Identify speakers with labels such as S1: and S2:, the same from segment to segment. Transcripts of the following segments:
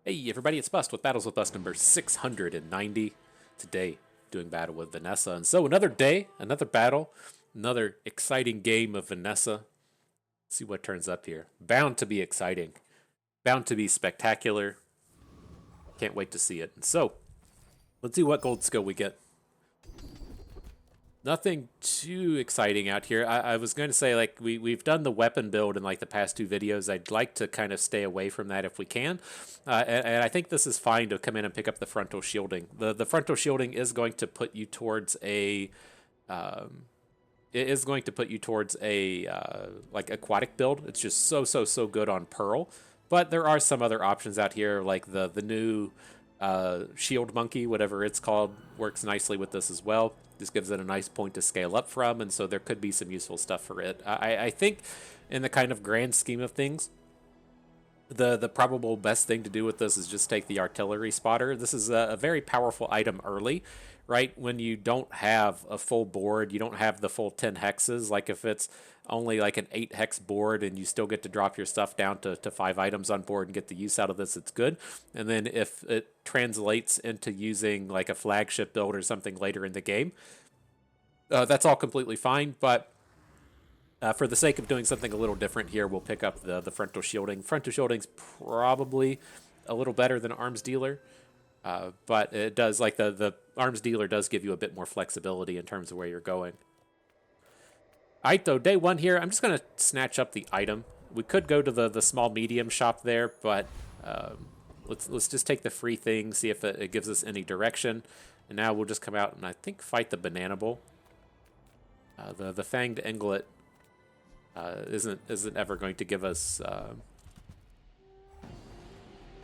S1: Hey everybody, it's Bust with Battles with Bust number 690. Today, doing battle with Vanessa. And so another day, another battle, another exciting game of Vanessa. Let's see what turns up here. Bound to be exciting. Bound to be spectacular. Can't wait to see it. And so, let's see what gold skill we get. Nothing too exciting out here. I was going to say, like, we've done the weapon build in, like, the past two videos. I'd like to kind of stay away from that if we can. And I think this is fine to come in and pick up the frontal shielding. The frontal shielding is going to put you towards a... it is going to put you towards a, like, aquatic build. It's just so good on Pearl. But there are some other options out here, like the new shield monkey, whatever it's called, works nicely with this as well. This gives it a nice point to scale up from, and so there could be some useful stuff for it. I think in the kind of grand scheme of things, the probable best thing to do with this is just take the artillery spotter. This is a very powerful item early, right? When you don't have a full board, you don't have the full 10 hexes. Like if it's only like an 8 hex board and you still get to drop your stuff down to 5 items on board and get the use out of this, it's good. And then if it translates into using like a flagship build or something later in the game, that's all completely fine. But for the sake of doing something a little different here, we'll pick up the frontal shielding. Frontal shielding's probably a little better than arms dealer. But it does, like, the arms dealer does give you a bit more flexibility in terms of where you're going. Alright, though, day one here, I'm just going to snatch up the item. We could go to the small medium shop there, but let's just take the free thing, see if it gives us any direction. And now we'll just come out and I think fight the banana bull. The fanged inglet isn't ever going to give us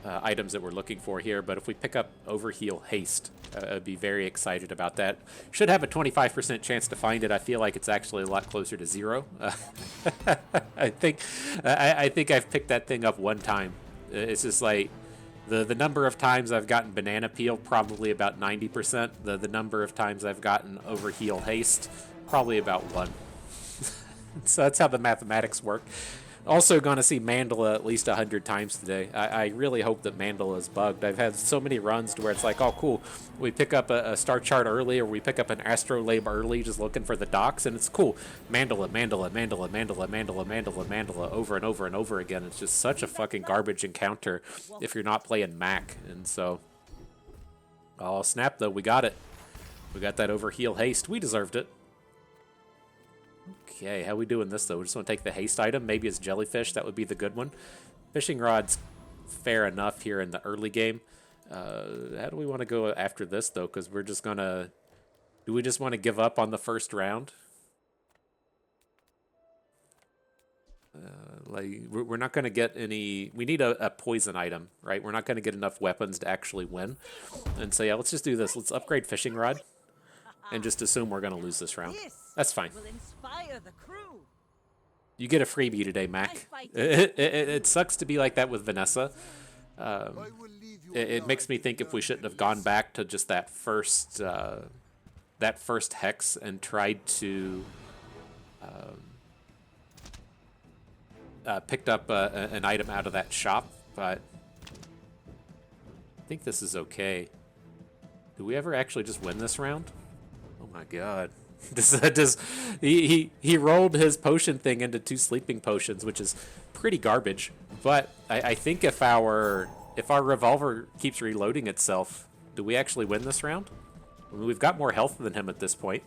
S1: items that we're looking for here, but if we pick up Overheal Haste, I'd be very excited about that. Should have a 25% chance to find it. I feel like it's actually a lot closer to 0. I think I've picked that thing up one time. It's just like the number of times I've gotten Banana Peel, probably about 90%. The number of times I've gotten Overheal Haste, probably about 1. So that's how the mathematics work. Also going to see Mandala at least 100 times today. I really hope that Mandala is bugged. I've had so many runs to where it's like, oh, cool, we pick up a star chart early, or we pick up an astrolabe early just looking for the docks, and it's cool. Mandala, Mandala, Mandala, Mandala, Mandala, Mandala, Mandala, over and over and over again. It's just such a fucking garbage encounter if you're not playing Mac. And so, oh, snap, though, we got it. We got that Overheal Haste. We deserved it. Okay, how we doing this, though? We just want to take the haste item. Maybe it's jellyfish. That would be the good one. Fishing rod's fair enough here in the early game. How do we want to go after this, though? Because we're just going to... Do we just want to give up on the first round? Like, we're not going to get any... We need a poison item, right? We're not going to get enough weapons to actually win. And so, yeah, let's just do this. Let's upgrade fishing rod and just assume we're going to lose this round. That's fine. You get a freebie today, Mac. It sucks to be like that with Vanessa. It makes me think if we shouldn't have gone back to just that first hex and tried to picked up an item out of that shop, but I think this is okay. Do we ever actually just win this round? Oh my god. He rolled his potion thing into 2 sleeping potions, which is pretty garbage. But I think if our revolver keeps reloading itself, do we actually win this round? I mean, we've got more health than him at this point.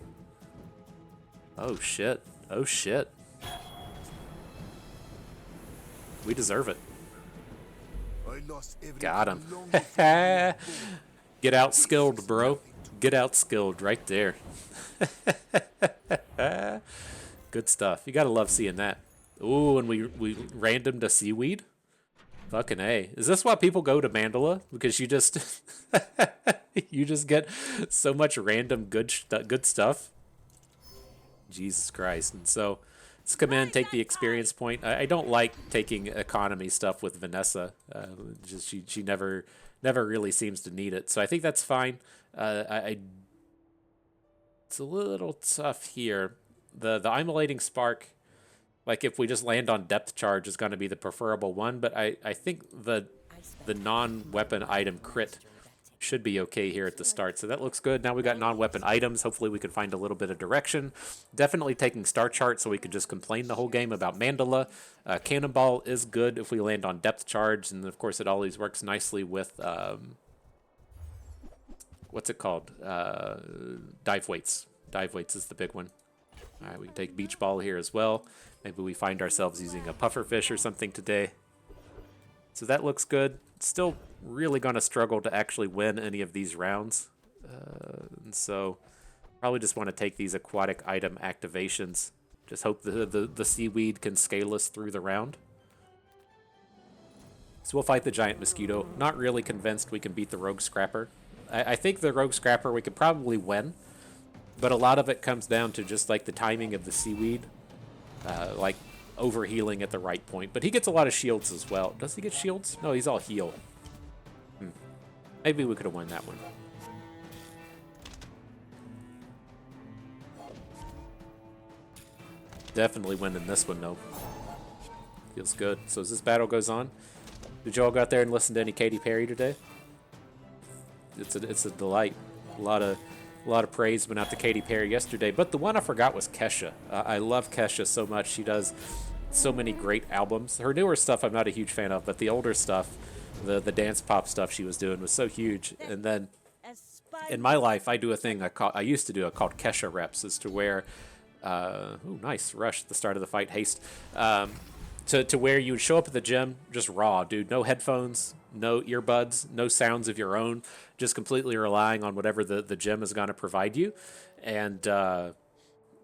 S1: Oh shit. Oh shit. We deserve it. Got him. Get out skilled, bro. Get out skilled right there. Good stuff. You gotta love seeing that. Ooh, and we random to seaweed. Fucking A. Is this why people go to Mandala? Because you just you just get so much random good stuff. Jesus Christ. And so let's come in, take the experience point. I don't like taking economy stuff with Vanessa. Just she never really seems to need it. So I think that's fine. It's a little tough here. The immolating spark, like if we just land on depth charge, is going to be the preferable one. But I think the the non-weapon item crit should be okay here at the start. So that looks good. Now we got non-weapon items. Hopefully we can find a little bit of direction. Definitely taking star chart so we can just complain the whole game about Mandala. Cannonball is good if we land on depth charge. And of course it always works nicely with, what's it called? Dive weights. Dive weights is the big one. All right, we can take beach ball here as well. Maybe we find ourselves using a pufferfish or something today. So that looks good. Still really going to struggle to actually win any of these rounds. And so probably just want to take these aquatic item activations. Just hope the seaweed can scale us through the round. So we'll fight the giant mosquito. Not really convinced we can beat the rogue scrapper. I think the rogue scrapper we could probably win. But a lot of it comes down to just like the timing of the seaweed. Like overhealing at the right point. But he gets a lot of shields as well. Does he get shields? No, he's all heal. Maybe we could have won that one. Definitely winning this one, though. Feels good. So as this battle goes on, did you all go out there and listen to any Katy Perry today? It's a delight. A lot of praise went out to Katy Perry yesterday, but the one I forgot was Kesha. I love Kesha so much. She does so many great albums. Her newer stuff I'm not a huge fan of, but the older stuff, the dance pop stuff she was doing was so huge. And then in my life, I do a thing I used to do it called Kesha reps, is to where, ooh, nice rush at the start of the fight, haste, to where you would show up at the gym just raw, dude, no headphones, no earbuds, no sounds of your own, just completely relying on whatever the gym is going to provide you. And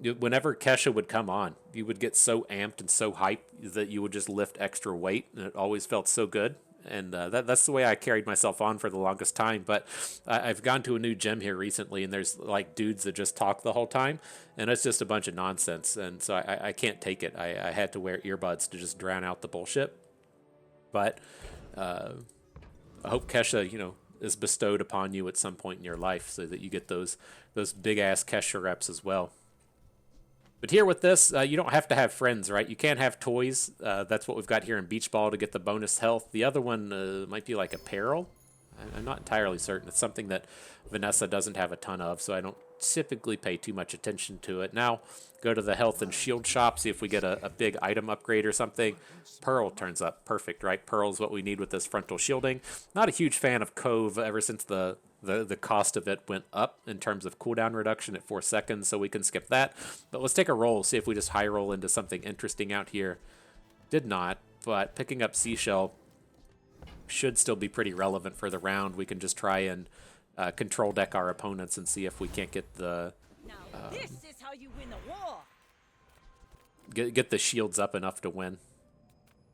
S1: whenever Kesha would come on, you would get so amped and so hyped that you would just lift extra weight, and it always felt so good. And that's the way I carried myself on for the longest time. But I've gone to a new gym here recently, and there's like dudes that just talk the whole time, and it's just a bunch of nonsense. And so I can't take it. I had to wear earbuds to just drown out the bullshit. But I hope Kesha, is bestowed upon you at some point in your life so that you get those big ass Kesha reps as well. But here with this, you don't have to have friends, right? You can't have toys. That's what we've got here in Beach Ball to get the bonus health. The other one might be like apparel. I'm not entirely certain. It's something that Vanessa doesn't have a ton of, so I don't typically pay too much attention to it. Now, go to the health and shield shop, see if we get a big item upgrade or something. Pearl turns up. Perfect, right? Pearl is what we need with this frontal shielding. Not a huge fan of Cove ever since the cost of it went up in terms of cooldown reduction at 4 seconds, so we can skip that. But let's take a roll, see if we just high roll into something interesting out here. Did not, but picking up Seashell should still be pretty relevant for the round. We can just try and control deck our opponents and see if we can't get the
S2: this is how you win the war.
S1: get the shields up enough to win.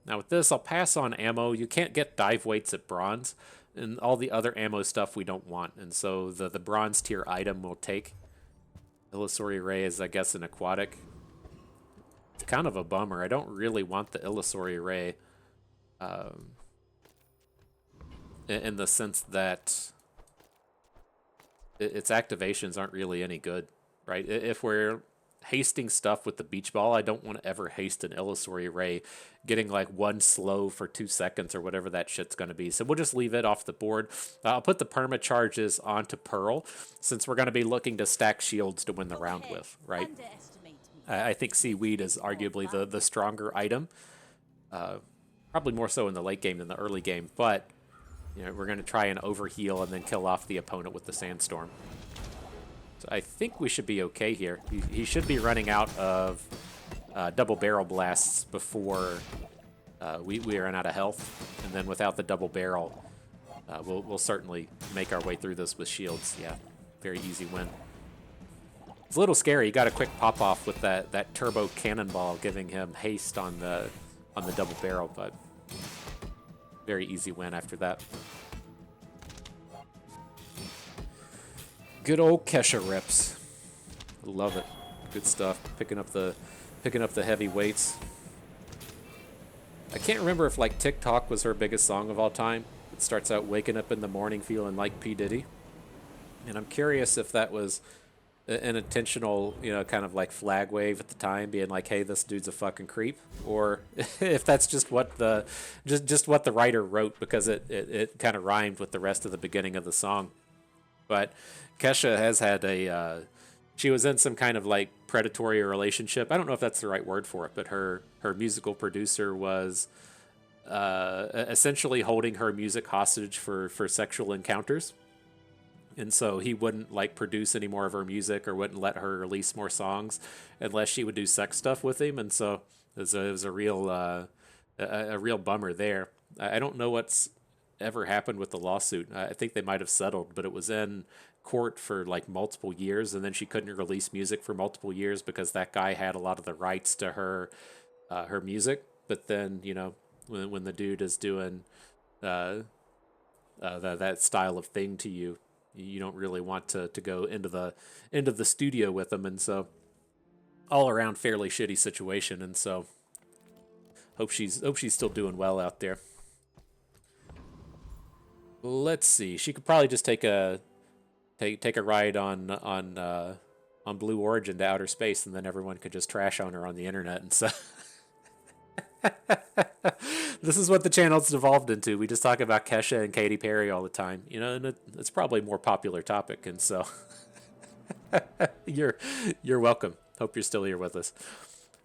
S1: Now with this, I'll pass on ammo. You can't get dive weights at bronze, and all the other ammo stuff we don't want. And so the bronze tier item we'll take. Illusory Ray is, I guess, an aquatic. It's kind of a bummer. I don't really want the Illusory Ray. In the sense that its activations aren't really any good, right? If we're hasting stuff with the beach ball, I don't want to ever haste an Illusory Ray, getting like one slow for 2 seconds or whatever that shit's going to be. So we'll just leave it off the board. I'll put the perma charges onto Pearl, since we're going to be looking to stack shields to win the round with, right? I think Seaweed is arguably the stronger item. Probably more so in the late game than the early game, but we're going to try and overheal and then kill off the opponent with the Sandstorm. So I think we should be okay here. He should be running out of double barrel blasts before we run out of health. And then without the double barrel, we'll certainly make our way through this with shields. Yeah, very easy win. It's a little scary. He got a quick pop off with that turbo cannonball, giving him haste on the double barrel, but very easy win after that. Good old Kesha reps. Love it. Good stuff. Picking up the heavy weights. I can't remember if like TikTok was her biggest song of all time. It starts out waking up in the morning feeling like P. Diddy. And I'm curious if that was an intentional, you know, kind of like flag wave at the time, being like, "Hey, this dude's a fucking creep," or if that's just what the just what the writer wrote because it kind of rhymed with the rest of the beginning of the song. But Kesha has had she was in some kind of like predatory relationship. I don't know if that's the right word for it, but her musical producer was essentially holding her music hostage for sexual encounters. And so he wouldn't like produce any more of her music or wouldn't let her release more songs unless she would do sex stuff with him. And so it was a real a real bummer there. I don't know what's ever happened with the lawsuit. I think they might have settled, but it was in court for like multiple years, and then she couldn't release music for multiple years because that guy had a lot of the rights to her music. But then, you know, when the dude is doing that style of thing to you, you don't really want to go into the studio with them, and so all around fairly shitty situation. And so hope she's still doing well out there. Let's see. She could probably just take a ride on Blue Origin to outer space, and then everyone could just trash on her on the internet. And so this is what the channel's devolved into. We just talk about Kesha and Katy Perry all the time, you know, and it's probably a more popular topic. And so you're welcome. Hope you're still here with us.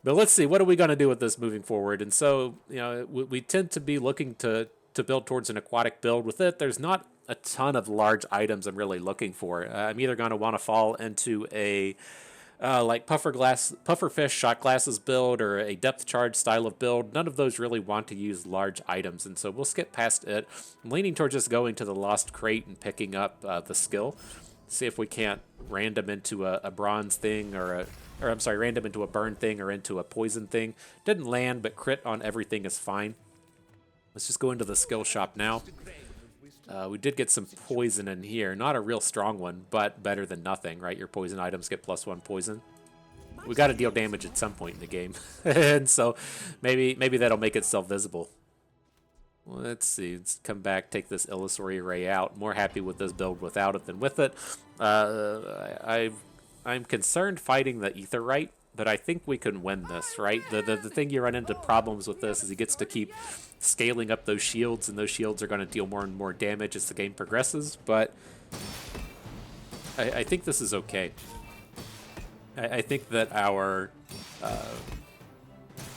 S1: But let's see, what are we going to do with this moving forward? And so, you know, we tend to be looking to build towards an aquatic build with it. There's not a ton of large items I'm really looking for. I'm either going to want to fall into a like pufferfish shot glasses build or a depth charge style of build. None of those really want to use large items, and so we'll skip past it. I'm leaning towards just going to the lost crate and picking up the skill. See if we can't random into a bronze thing or I'm sorry, random into a burn thing or into a poison thing. Didn't land, but crit on everything is fine. Let's just go into the skill shop now. We did get some poison in here. Not a real strong one, but better than nothing, right? Your poison items get +1 poison. We got to deal damage at some point in the game. And so maybe that'll make itself visible. Let's see. Let's come back, take this illusory array out. More happy with this build without it than with it. I'm concerned fighting the Aetheryte, but I think we can win this, right? The thing you run into problems with this is he gets to keep scaling up those shields, and those shields are going to deal more and more damage as the game progresses, but I think this is okay. I think that our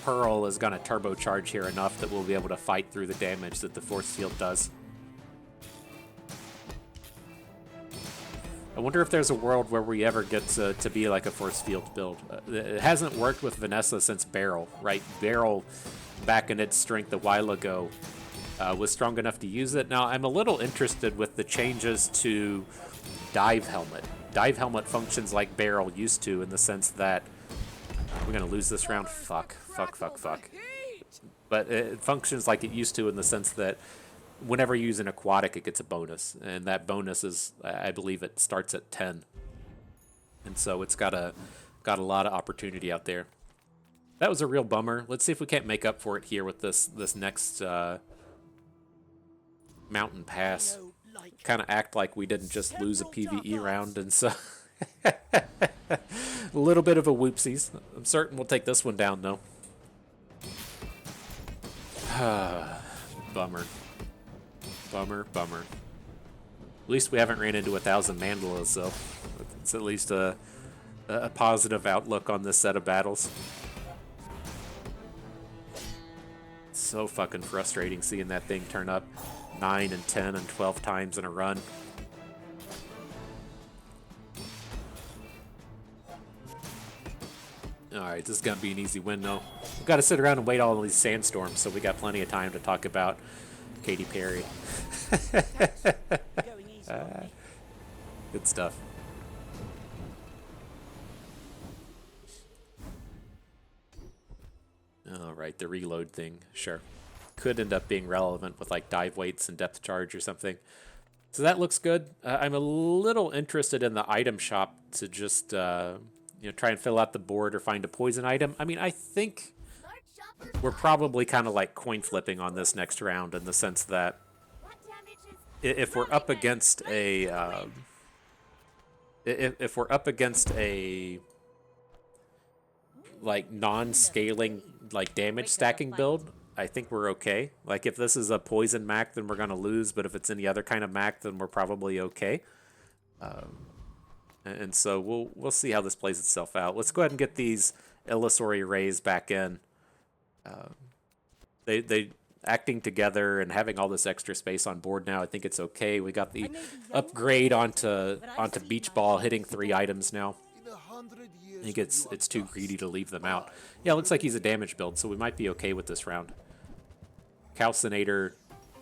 S1: Pearl is going to turbocharge here enough that we'll be able to fight through the damage that the force field does. I wonder if there's a world where we ever get to be like a force field build. It hasn't worked with Vanessa since Barrel, right? Barrel, back in its strength a while ago, was strong enough to use it. Now, I'm a little interested with the changes to Dive Helmet. Dive Helmet functions like Barrel used to, in the sense that we're going to lose this round. Fuck. But it functions like it used to in the sense that whenever you use an aquatic, it gets a bonus. And that bonus is, I believe it starts at 10. And so it's got a lot of opportunity out there. That was a real bummer. Let's see if we can't make up for it here with this next mountain pass. Kind of act like we didn't just lose a PvE round, and so a little bit of a whoopsies. I'm certain we'll take this one down though. Bummer. At least we haven't ran into 1,000 Mandalas, so it's at least a positive outlook on this set of battles. So fucking frustrating seeing that thing turn up 9 and 10 and 12 times in a run. Alright, this is gonna be an easy win though. We've got to sit around and wait all these sandstorms, so we got plenty of time to talk about Katy Perry. Good stuff. Alright, the reload thing, sure. Could end up being relevant with like dive weights and depth charge or something. So that looks good. I'm a little interested in the item shop to just try and fill out the board or find a poison item. I mean, I think we're probably kind of like coin flipping on this next round, in the sense that if we're up against a if we're up against a like non-scaling like damage stacking build, I think we're okay. Like if this is a poison Mac, then we're gonna lose. But if it's any other kind of Mac, then we're probably okay. And so we'll see how this plays itself out. Let's go ahead and get these illusory arrays back in. They acting together and having all this extra space on board now. I think it's okay. We got the upgrade onto Beach Ball, hitting 3 items now. I think it's too greedy to leave them out. Yeah, it looks like he's a damage build, so we might be okay with this round. Calcinator,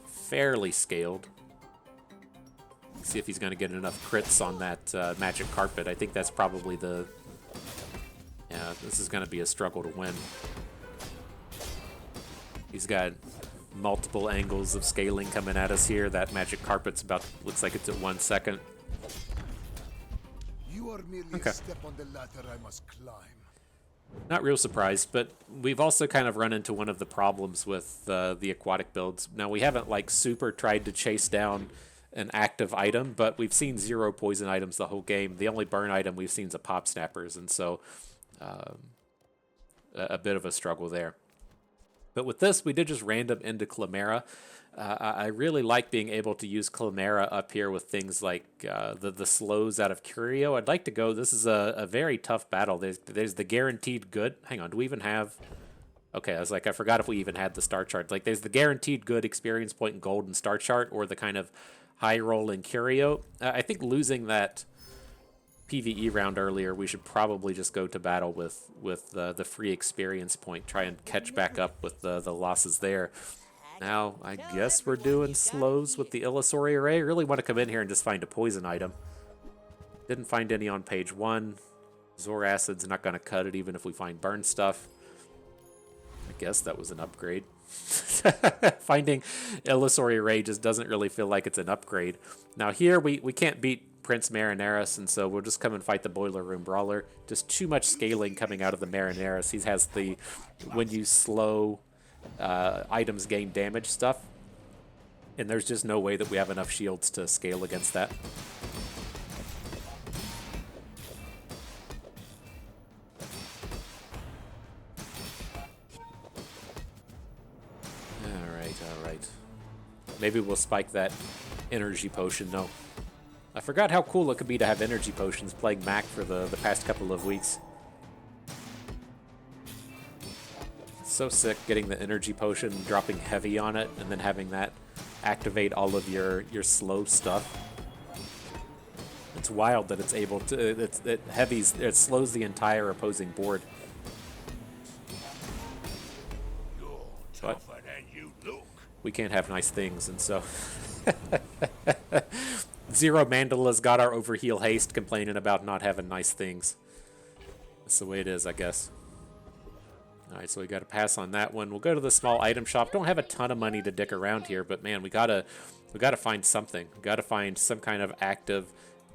S1: fairly scaled. See if he's going to get enough crits on that magic carpet. I think that's probably the... Yeah, this is going to be a struggle to win. He's got multiple angles of scaling coming at us here. That magic carpet's about... Looks like it's at 1 second.
S3: You are merely a step on the ladder I must climb.
S1: Not real surprised, but we've also kind of run into one of the problems with the aquatic builds. Now, we haven't, like, super tried to chase down an active item, but we've seen 0 poison items the whole game. The only burn item we've seen is a pop snappers, and so a bit of a struggle there. But with this, we did just random into Chimera. I really like being able to use Chimera up here with things like the slows out of Curio. I'd like to go. This is a very tough battle. There's the guaranteed good. Hang on, do we even have... Okay, I was like, I forgot if we even had the star chart. Like, there's the guaranteed good experience point and gold and star chart, or the kind of high roll in Curio. I think losing that PvE round earlier, we should probably just go to battle with the free experience point. Try and catch back up with the losses there. Now, I guess we're doing slows with the illusory array. I really want to come in here and just find a poison item. Didn't find any on page 1. Zor Acid's not going to cut it even if we find burn stuff. I guess that was an upgrade. Finding illusory array just doesn't really feel like it's an upgrade. Now here, we can't beat Prince Marineris, and so we'll just come and fight the Boiler Room Brawler. Just too much scaling coming out of the Marineris. He has the, when you slow... items gain damage stuff, and there's just no way that we have enough shields to scale against that. Alright. Maybe we'll spike that energy potion. No. I forgot how cool it could be to have energy potions playing Mac for the past couple of weeks. So sick getting the energy potion, dropping heavy on it, and then having that activate all of your slow stuff. It's wild that it's able to. It slows the entire opposing board. But we can't have nice things, and so Zero Mandala's got our overheal haste, complaining about not having nice things. That's the way it is, I guess. Alright, so we got to pass on that one. We'll go to the small item shop. Don't have a ton of money to dick around here, but man, we gotta find something. We gotta find some kind of active,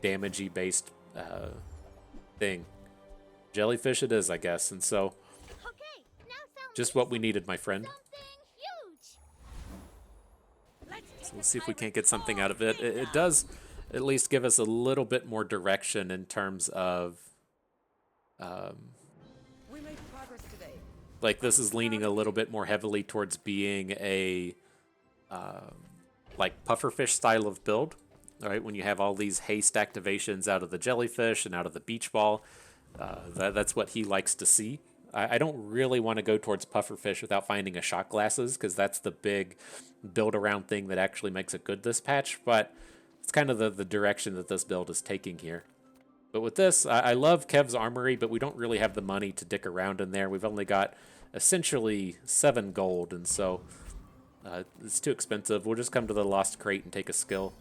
S1: damagey based thing. Jellyfish it is, I guess, and so just what we needed, my friend. So we'll see if we can't get something out of it. It does at least give us a little bit more direction in terms of
S2: We made progress today.
S1: like this is leaning a little bit more heavily towards being a like pufferfish style of build. All right, when you have all these haste activations out of the jellyfish and out of the beach ball, that's what he likes to see. I don't really want to go towards pufferfish without finding a shot glasses, because that's the big build around thing that actually makes it good this patch, but it's kind of the direction that this build is taking here. But with this, I love Kev's Armory, but we don't really have the money to dick around in there. We've only got essentially 7 gold, and so it's too expensive. We'll just come to the Lost Crate and take a skill.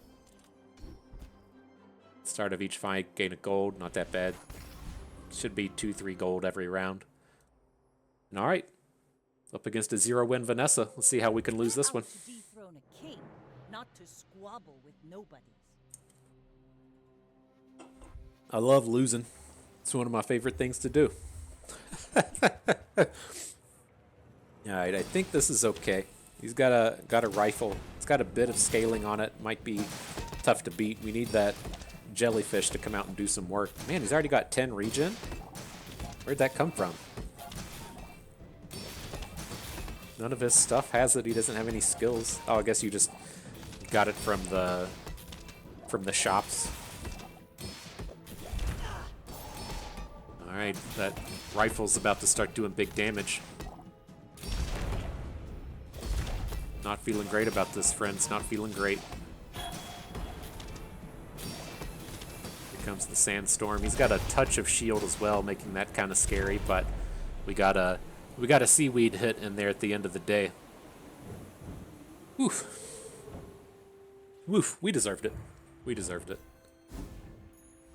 S1: Start of each fight, gain a gold, not that bad. Should be 2-3 gold every round. And all right, up against a 0-win Vanessa. Let's see how we can lose this one.
S2: To dethrone a king, not to squabble with nobodies.
S1: I love losing. It's one of my favorite things to do. All right, I think this is okay. He's got a rifle. It's got a bit of scaling on it. Might be tough to beat. We need that jellyfish to come out and do some work. Man, he's already got 10 regen? Where'd that come from? None of his stuff has it. He doesn't have any skills. Oh, I guess you just got it from the shops. Alright, that rifle's about to start doing big damage. Not feeling great about this, friends. Not feeling great. Here comes the sandstorm. He's got a touch of shield as well, making that kind of scary, but we got a seaweed hit in there at the end of the day. Woof. Woof. We deserved it. We deserved it.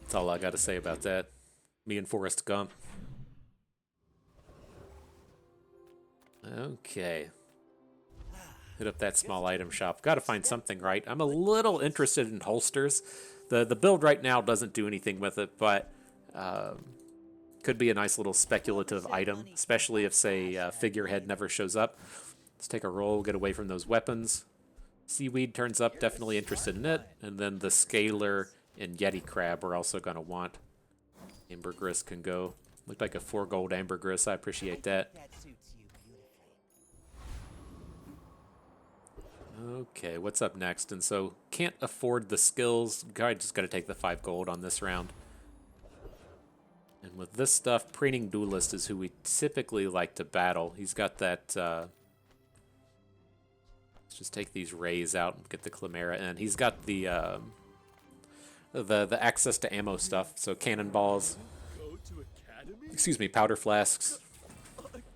S1: That's all I got to say about that. Me and Forrest Gump. Okay. Hit up that small item shop. Got to find something, right? I'm a little interested in holsters. The build right now doesn't do anything with it, but could be a nice little speculative item, especially if, say, figurehead never shows up. Let's take a roll, get away from those weapons. Seaweed turns up, definitely interested in it. And then the scalar and yeti crab we're also going to want. Ambergris can go. Looked like a 4 gold ambergris. I appreciate that. Okay, what's up next? And so, can't afford the skills. Guy just got to take the 5 gold on this round. And with this stuff, Preening Duelist is who we typically like to battle. He's got that... let's just take these rays out and get the Chimera in. He's got the access to ammo stuff, so cannonballs, excuse me, powder flasks,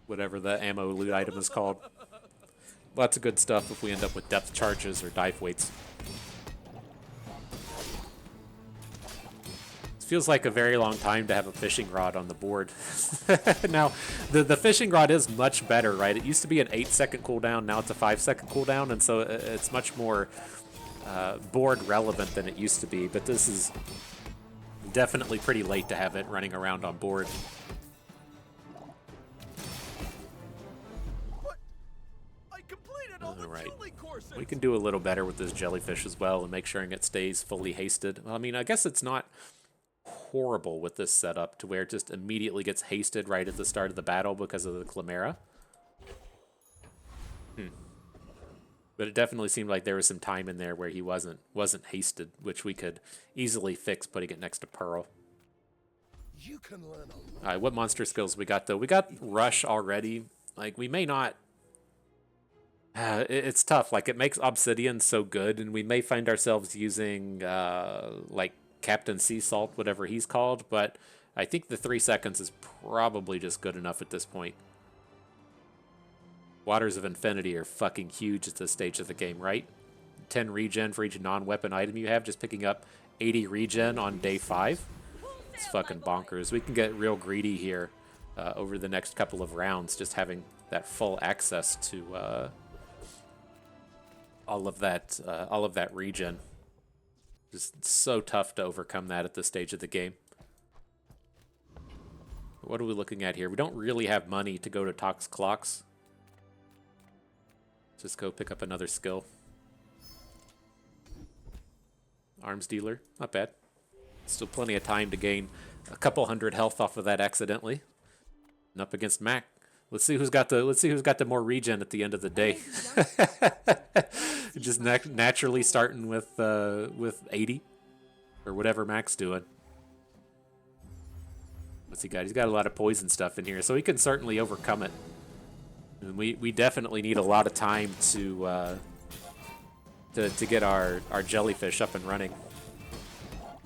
S1: whatever the ammo loot item is called. Lots of good stuff if we end up with depth charges or dive weights. It feels like a very long time to have a fishing rod on the board. Now, the fishing rod is much better, right? It used to be an 8-second cooldown, now it's a 5-second cooldown, and so it's much more board relevant than it used to be, but this is definitely pretty late to have it running around on board. Alright, we can do a little better with this jellyfish as well and make sure it stays fully hasted. Well, I mean, I guess it's not horrible with this setup to where it just immediately gets hasted right at the start of the battle because of the Chimera. But it definitely seemed like there was some time in there where he wasn't hasted, which we could easily fix putting it next to Pearl.
S3: You can learn a lot.
S1: Alright, what monster skills we got though? We got Rush already. Like, we may not... it's tough. Like, it makes Obsidian so good, and we may find ourselves using, like, Captain Sea Salt, whatever he's called, but I think the 3 seconds is probably just good enough at this point. Waters of Infinity are fucking huge at this stage of the game, right? 10 regen for each non-weapon item you have, just picking up 80 regen on day 5. It's fucking bonkers. We can get real greedy here over the next couple of rounds, just having that full access to all of that regen. Just so tough to overcome that at this stage of the game. What are we looking at here? We don't really have money to go to Tox Clocks. Just go pick up another skill. Arms dealer, not bad. Still plenty of time to gain a couple hundred health off of that accidentally. And up against Mac. Let's see who's got the more regen at the end of the day. Just naturally starting with 80 or whatever Mac's doing. What's he got? He's got a lot of poison stuff in here, so he can certainly overcome it. And we definitely need a lot of time to get our jellyfish up and running.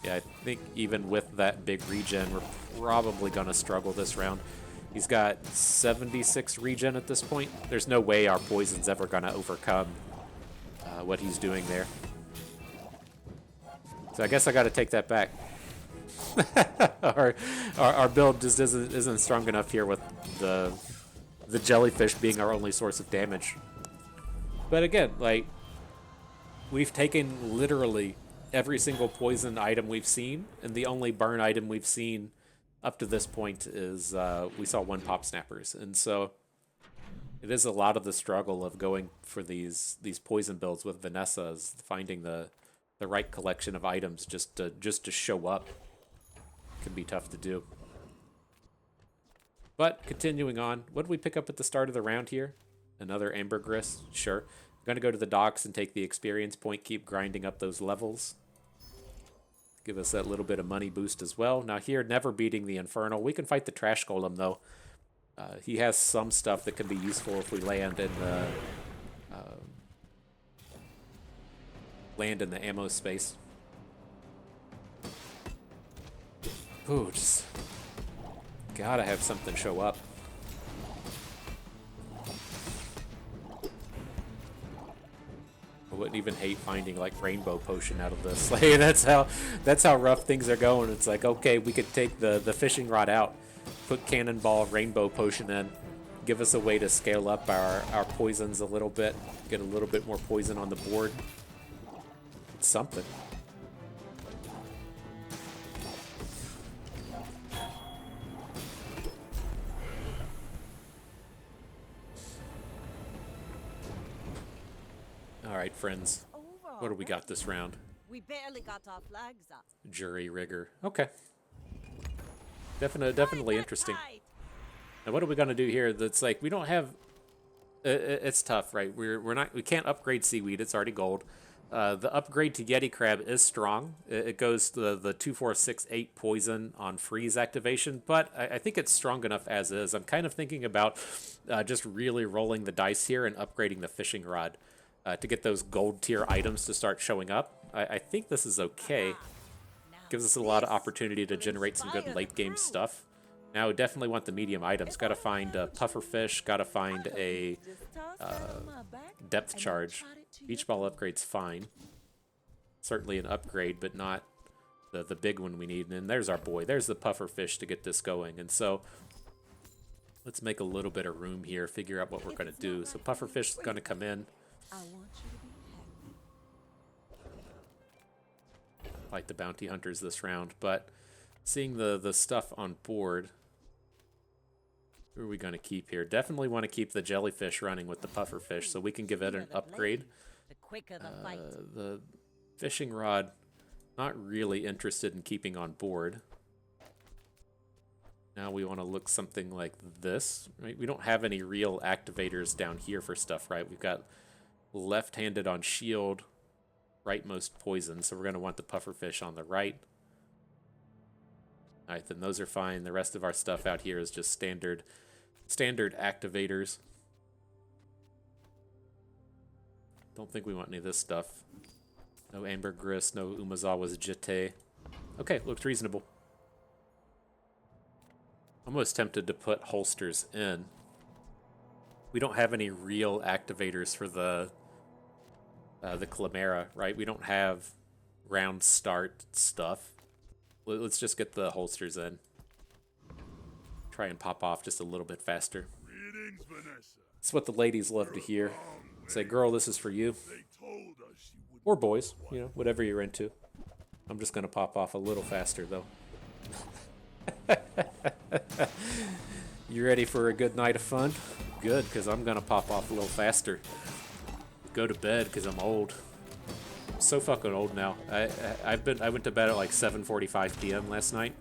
S1: Yeah, I think even with that big regen, we're probably gonna struggle this round. He's got 76 regen at this point. There's no way our poison's ever gonna overcome what he's doing there. So I guess I gotta take that back. our build just isn't strong enough here with the jellyfish being our only source of damage. But again, like, we've taken literally every single poison item we've seen, and the only burn item we've seen up to this point is we saw 1 pop snappers. And so it is a lot of the struggle of going for these poison builds with Vanessa, is finding the the right collection of items just to show up can be tough to do. But continuing on, what did we pick up at the start of the round here? Another ambergris, sure. I'm gonna go to the docks and take the experience point, keep grinding up those levels. Give us that little bit of money boost as well. Now here, never beating the Infernal. We can fight the Trash Golem though. He has some stuff that can be useful if we land in the ammo space. Ooh, just gotta have something show up. I wouldn't even hate finding like rainbow potion out of this. Like that's how rough things are going. It's like, okay, we could take the fishing rod out, put cannonball rainbow potion in, give us a way to scale up our poisons a little bit, get a little bit more poison on the board. It's something. All right, friends. What do we got this round?
S2: We barely got our flags up.
S1: Jury rigor. Okay. Definitely interesting. Now, what are we gonna do here? That's like we don't have. It's tough, right? We can't upgrade seaweed. It's already gold. The upgrade to Yeti Crab is strong. It goes to the 2, 4, 6, 8 poison on freeze activation, but I think it's strong enough as is. I'm kind of thinking about just really rolling the dice here and upgrading the fishing rod to get those gold tier items to start showing up. I think this is okay. Gives us a lot of opportunity to generate some good late game stuff. Now, definitely want the medium items. Got to find a Pufferfish. Got to find a depth charge. Beach ball upgrade's fine. Certainly an upgrade, but not the big one we need. And then there's our boy. There's the Pufferfish to get this going. And so let's make a little bit of room here. Figure out what we're going to do. So Pufferfish is going to come in. Like the bounty hunters this round, but seeing the stuff on board, who are we going to keep here? Definitely want to keep the jellyfish running with the pufferfish, so we can give it an upgrade. The fishing rod, not really interested in keeping on board. Now we want to look something like this, right? We don't have any real activators down here for stuff, right? We've got left-handed on shield, rightmost poison, so we're going to want the pufferfish on the right. All right, then those are fine. The rest of our stuff out here is just standard activators. Don't think we want any of this stuff. No ambergris, no umazawa's jete. Okay, looks reasonable. Almost tempted to put holsters in. We don't have any real activators for the Chimera, right? We don't have round start stuff. Let's just get the holsters in. Try and pop off just a little bit faster.
S3: Greetings, Vanessa.
S1: It's what the ladies love to hear. Say, girl, this is for you.
S3: They told us you would.
S1: Or boys, you know, whatever you're into. I'm just gonna pop off a little faster though. You ready for a good night of fun? Good, because I'm gonna pop off a little faster. Go to bed because I'm old. I'm so fucking old now. I went to bed at like 7:45 p.m. last night,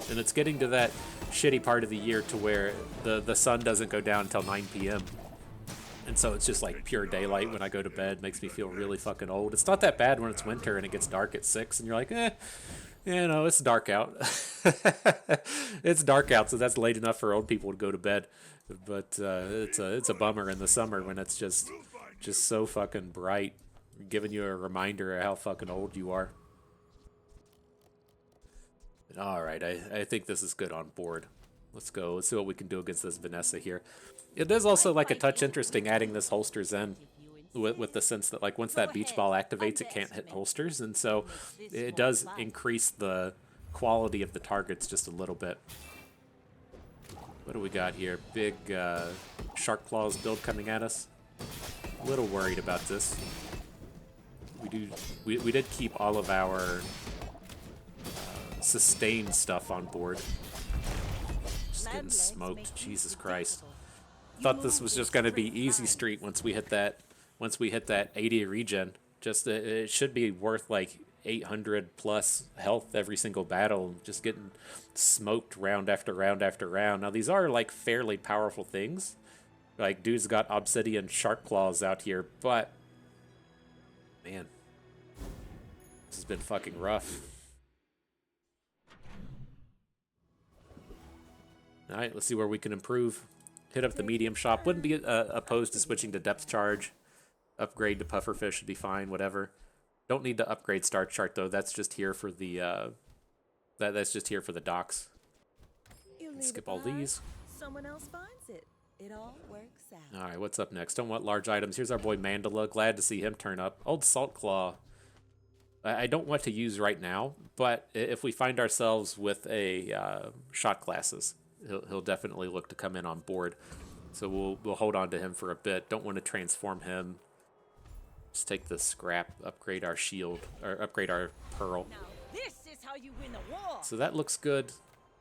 S1: and it's getting to that shitty part of the year to where the sun doesn't go down until 9 p.m. And so it's just like pure daylight when I go to bed. Makes me feel really fucking old. It's not that bad when it's winter and it gets dark at 6 and you're like, you know, it's dark out. It's dark out, so that's late enough for old people to go to bed. But it's a bummer in the summer when it's just so fucking bright, giving you a reminder of how fucking old you are. All right, I think this is good on board. Let's go. Let's see what we can do against this Vanessa here. It is also like a touch interesting adding this holsters in with the sense that like once that beach ball activates, it can't hit holsters, and so it does increase the quality of the targets just a little bit. What do we got here? Big shark claws build coming at us. A little worried about this. We did keep all of our sustain stuff on board. Just getting smoked. Jesus Christ. Thought this was just going to be easy street once we hit that 80 regen. Just it should be worth like 800 plus health every single battle, just getting smoked round after round after round. Now these are like fairly powerful things. Like dude's got obsidian shark claws out here, but man, this has been fucking rough. All right, let's see where we can improve. Hit up the medium shop. Wouldn't be opposed to switching to depth charge. Upgrade to pufferfish should be fine. Whatever. Don't need to upgrade Star Chart though. That's just here for the that's just here for the docks. Skip all these.
S2: Someone else finds it. It all works out.
S1: All right, what's up next? Don't want large items. Here's our boy Mandala. Glad to see him turn up. Old Saltclaw. I don't want to use right now, but if we find ourselves with a shot glasses, he'll definitely look to come in on board. So we'll hold on to him for a bit. Don't want to transform him. Just take the scrap, upgrade our shield, or upgrade our pearl.
S2: Now this is how you win a war.
S1: So that looks good.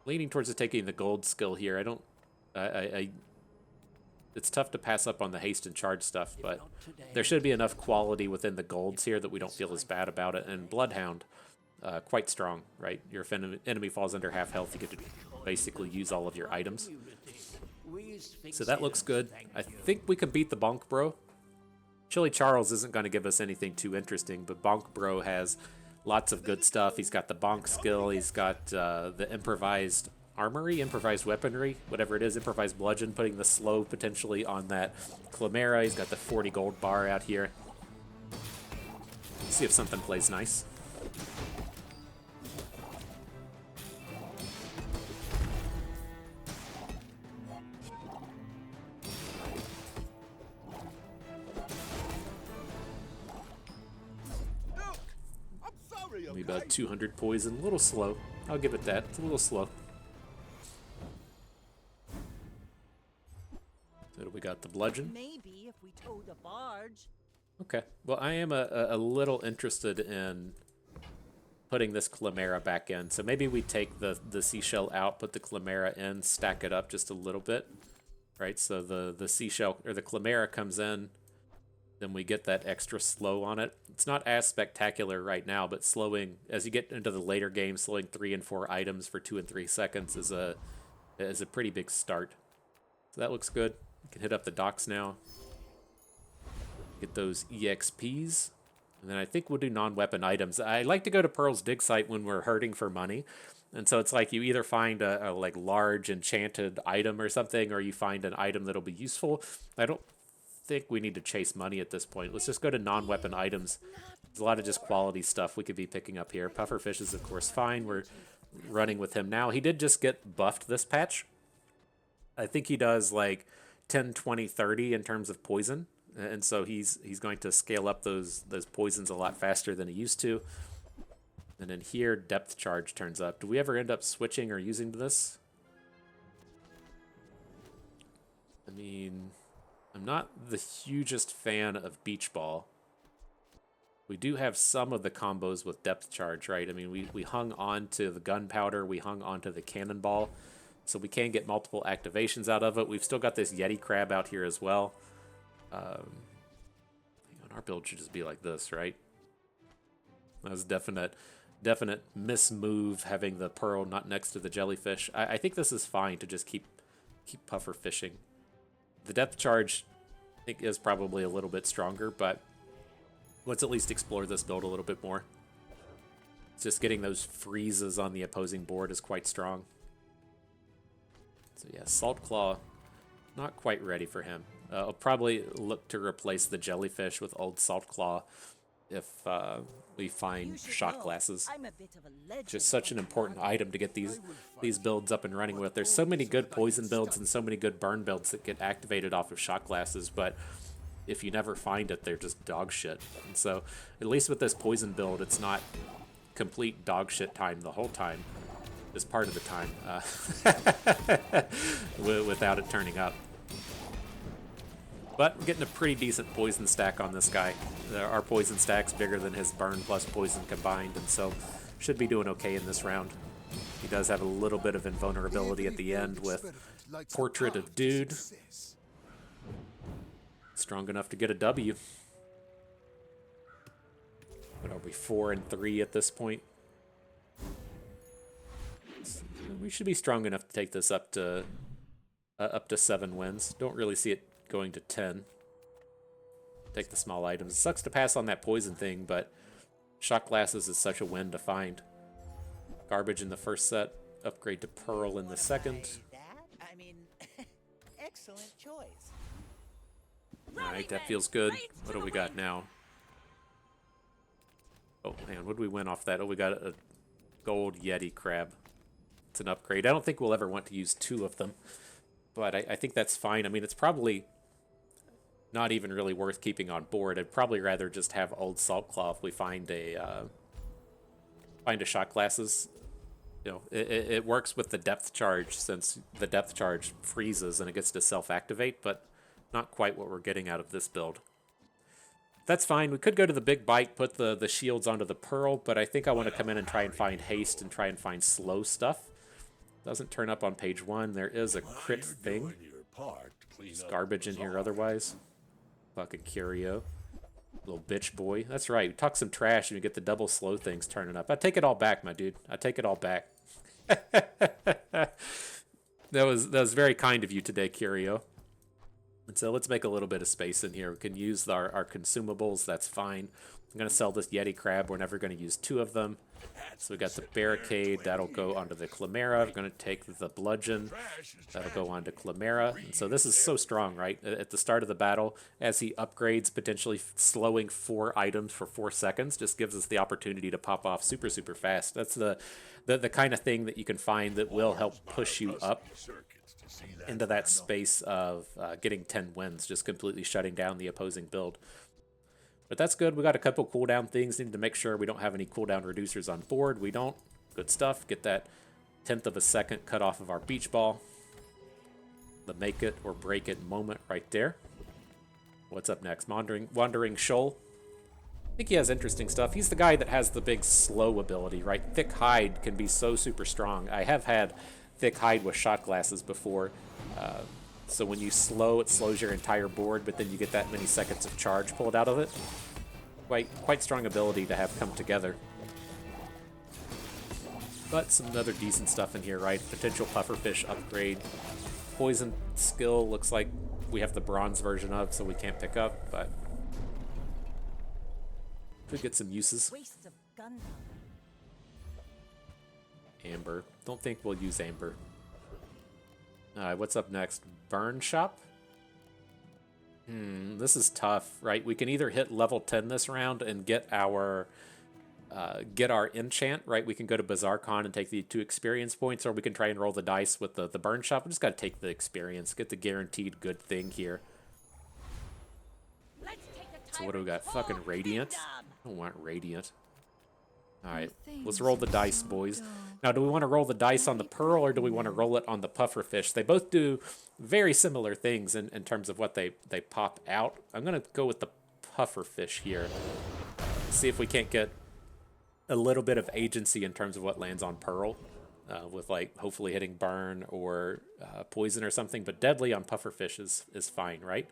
S1: Leaning towards taking the gold skill here. I don't. It's tough to pass up on the haste and charge stuff, but there should be enough quality within the golds here that we don't feel as bad about it. And Bloodhound, quite strong, right? Your enemy falls under half health, you get to basically use all of your items. So that looks good. I think we can beat the Bonk Bro. Chili Charles isn't going to give us anything too interesting, but Bonk Bro has lots of good stuff. He's got the Bonk skill, he's got the improvised armory, improvised weaponry, whatever it is, improvised bludgeon, putting the slow potentially on that Chimera. He's got the 40 gold bar out here. Let's see if something plays nice. Maybe about 200 poison, a little slow. I'll give it that, it's a little slow. So we got the bludgeon.
S2: Maybe if we towed a barge.
S1: Okay, well I am a little interested in putting this Chimera back in. So maybe we take the seashell out, put the Chimera in, stack it up just a little bit. Right, so the seashell, or the Chimera comes in, then we get that extra slow on it. It's not as spectacular right now, but slowing, as you get into the later game, slowing 3 and 4 items for 2 and 3 seconds is a pretty big start. So that looks good. We can hit up the docks now. Get those EXPs. And then I think we'll do non-weapon items. I like to go to Pearl's dig site when we're hurting for money. And so it's like you either find a like large enchanted item or something, or you find an item that'll be useful. I don't think we need to chase money at this point. Let's just go to non-weapon items. There's a lot of just quality stuff we could be picking up here. Pufferfish is of course fine. We're running with him now. He did just get buffed this patch. I think he does like 10, 20, 30 in terms of poison. And so he's going to scale up those poisons a lot faster than he used to. And then here, depth charge turns up. Do we ever end up switching or using this? I mean, I'm not the hugest fan of beach ball. We do have some of the combos with depth charge, right? I mean, we hung on to the gunpowder, we hung on to the cannonball, so we can get multiple activations out of it. We've still got this Yeti crab out here as well. Our build should just be like this, right? That was definite mismove having the pearl not next to the jellyfish. I think this is fine to just keep puffer fishing. The depth charge, I think, is probably a little bit stronger, but let's at least explore this build a little bit more. Just getting those freezes on the opposing board is quite strong. So yeah, Saltclaw, not quite ready for him. I'll probably look to replace the jellyfish with old Saltclaw if we find shot glasses. Just such an important item to get these builds up and running with. There's so many good poison builds and so many good burn builds that get activated off of shot glasses, but if you never find it, they're just dog shit. And so at least with this poison build, it's not complete dog shit time the whole time. Just part of the time without it turning up. But we're getting a pretty decent poison stack on this guy. Our poison stack's bigger than his burn plus poison combined, and so should be doing okay in this round. He does have a little bit of invulnerability at the end with Portrait of Dude. Strong enough to get a W. What are we, 4 and 3 at this point? We should be strong enough to take this up to 7 wins. Don't really see it going to 10. Take the small items. It sucks to pass on that poison thing, but shot glasses is such a win to find. Garbage in the first set. Upgrade to Pearl in the second.
S4: I mean, excellent choice.
S1: Alright, that feels good. What do we got now? Oh man, what did we win off that? Oh, we got a gold Yeti crab. It's an upgrade. I don't think we'll ever want to use 2 of them, but I think that's fine. I mean, it's probably not even really worth keeping on board. I'd probably rather just have old Saltclaw if we find a shot glasses. You know, it works with the depth charge, since the depth charge freezes and it gets to self-activate, but not quite what we're getting out of this build. That's fine. We could go to the big bite, put the shields onto the Pearl, but I think I want to come in and try and find haste and try and find slow stuff. Doesn't turn up on page 1. There is a crit thing. There's garbage in here otherwise. Fucking Curio. Little bitch boy. That's right. Talk some trash and you get the double slow things turning up. I take it all back, my dude. I take it all back. That was very kind of you today, Curio. And so let's make a little bit of space in here. We can use our consumables. That's fine. I'm going to sell this Yeti crab. We're never going to use 2 of them. So we got the barricade. That'll go onto the Chimera. I'm going to take the bludgeon. That'll go onto Chimera. And so this is so strong, right? At the start of the battle, as he upgrades, potentially slowing 4 items for 4 seconds, just gives us the opportunity to pop off super, super fast. That's the kind of thing that you can find that will help push you up into that space of getting 10 wins, just completely shutting down the opposing build. But that's good. We got a couple cooldown things. Need to make sure we don't have any cooldown reducers on board. We don't. Good stuff. Get that 1/10 of a second cut off of our beach ball. The make it or break it moment right there. What's up next? Wandering Shoal. I think he has interesting stuff. He's the guy that has the big slow ability, right? Thick hide can be so super strong. I have had thick hide with shot glasses before. So when you slow, it slows your entire board, but then you get that many seconds of charge pulled out of it. Quite strong ability to have come together. But some other decent stuff in here, right? Potential Pufferfish upgrade. Poison skill looks like we have the bronze version of, so we can't pick up, but could get some uses.
S2: Waste of gunpowder.
S1: Amber. Don't think we'll use Amber. Alright, what's up next? Burn Shop? This is tough, right? We can either hit level 10 this round and get our enchant, right? We can go to Bazaar and take the 2 experience points, or we can try and roll the dice with the Burn Shop. We just gotta take the experience, get the guaranteed good thing here. So what do we got? Fucking Radiant? I don't want Radiant. Alright, let's roll the dice, boys. Now, do we want to roll the dice on the Pearl, or do we want to roll it on the Pufferfish? They both do very similar things in terms of what they pop out. I'm going to go with the Pufferfish here. See if we can't get a little bit of agency in terms of what lands on Pearl. With, like, hopefully hitting Burn or Poison or something. But Deadly on Pufferfish is fine, right?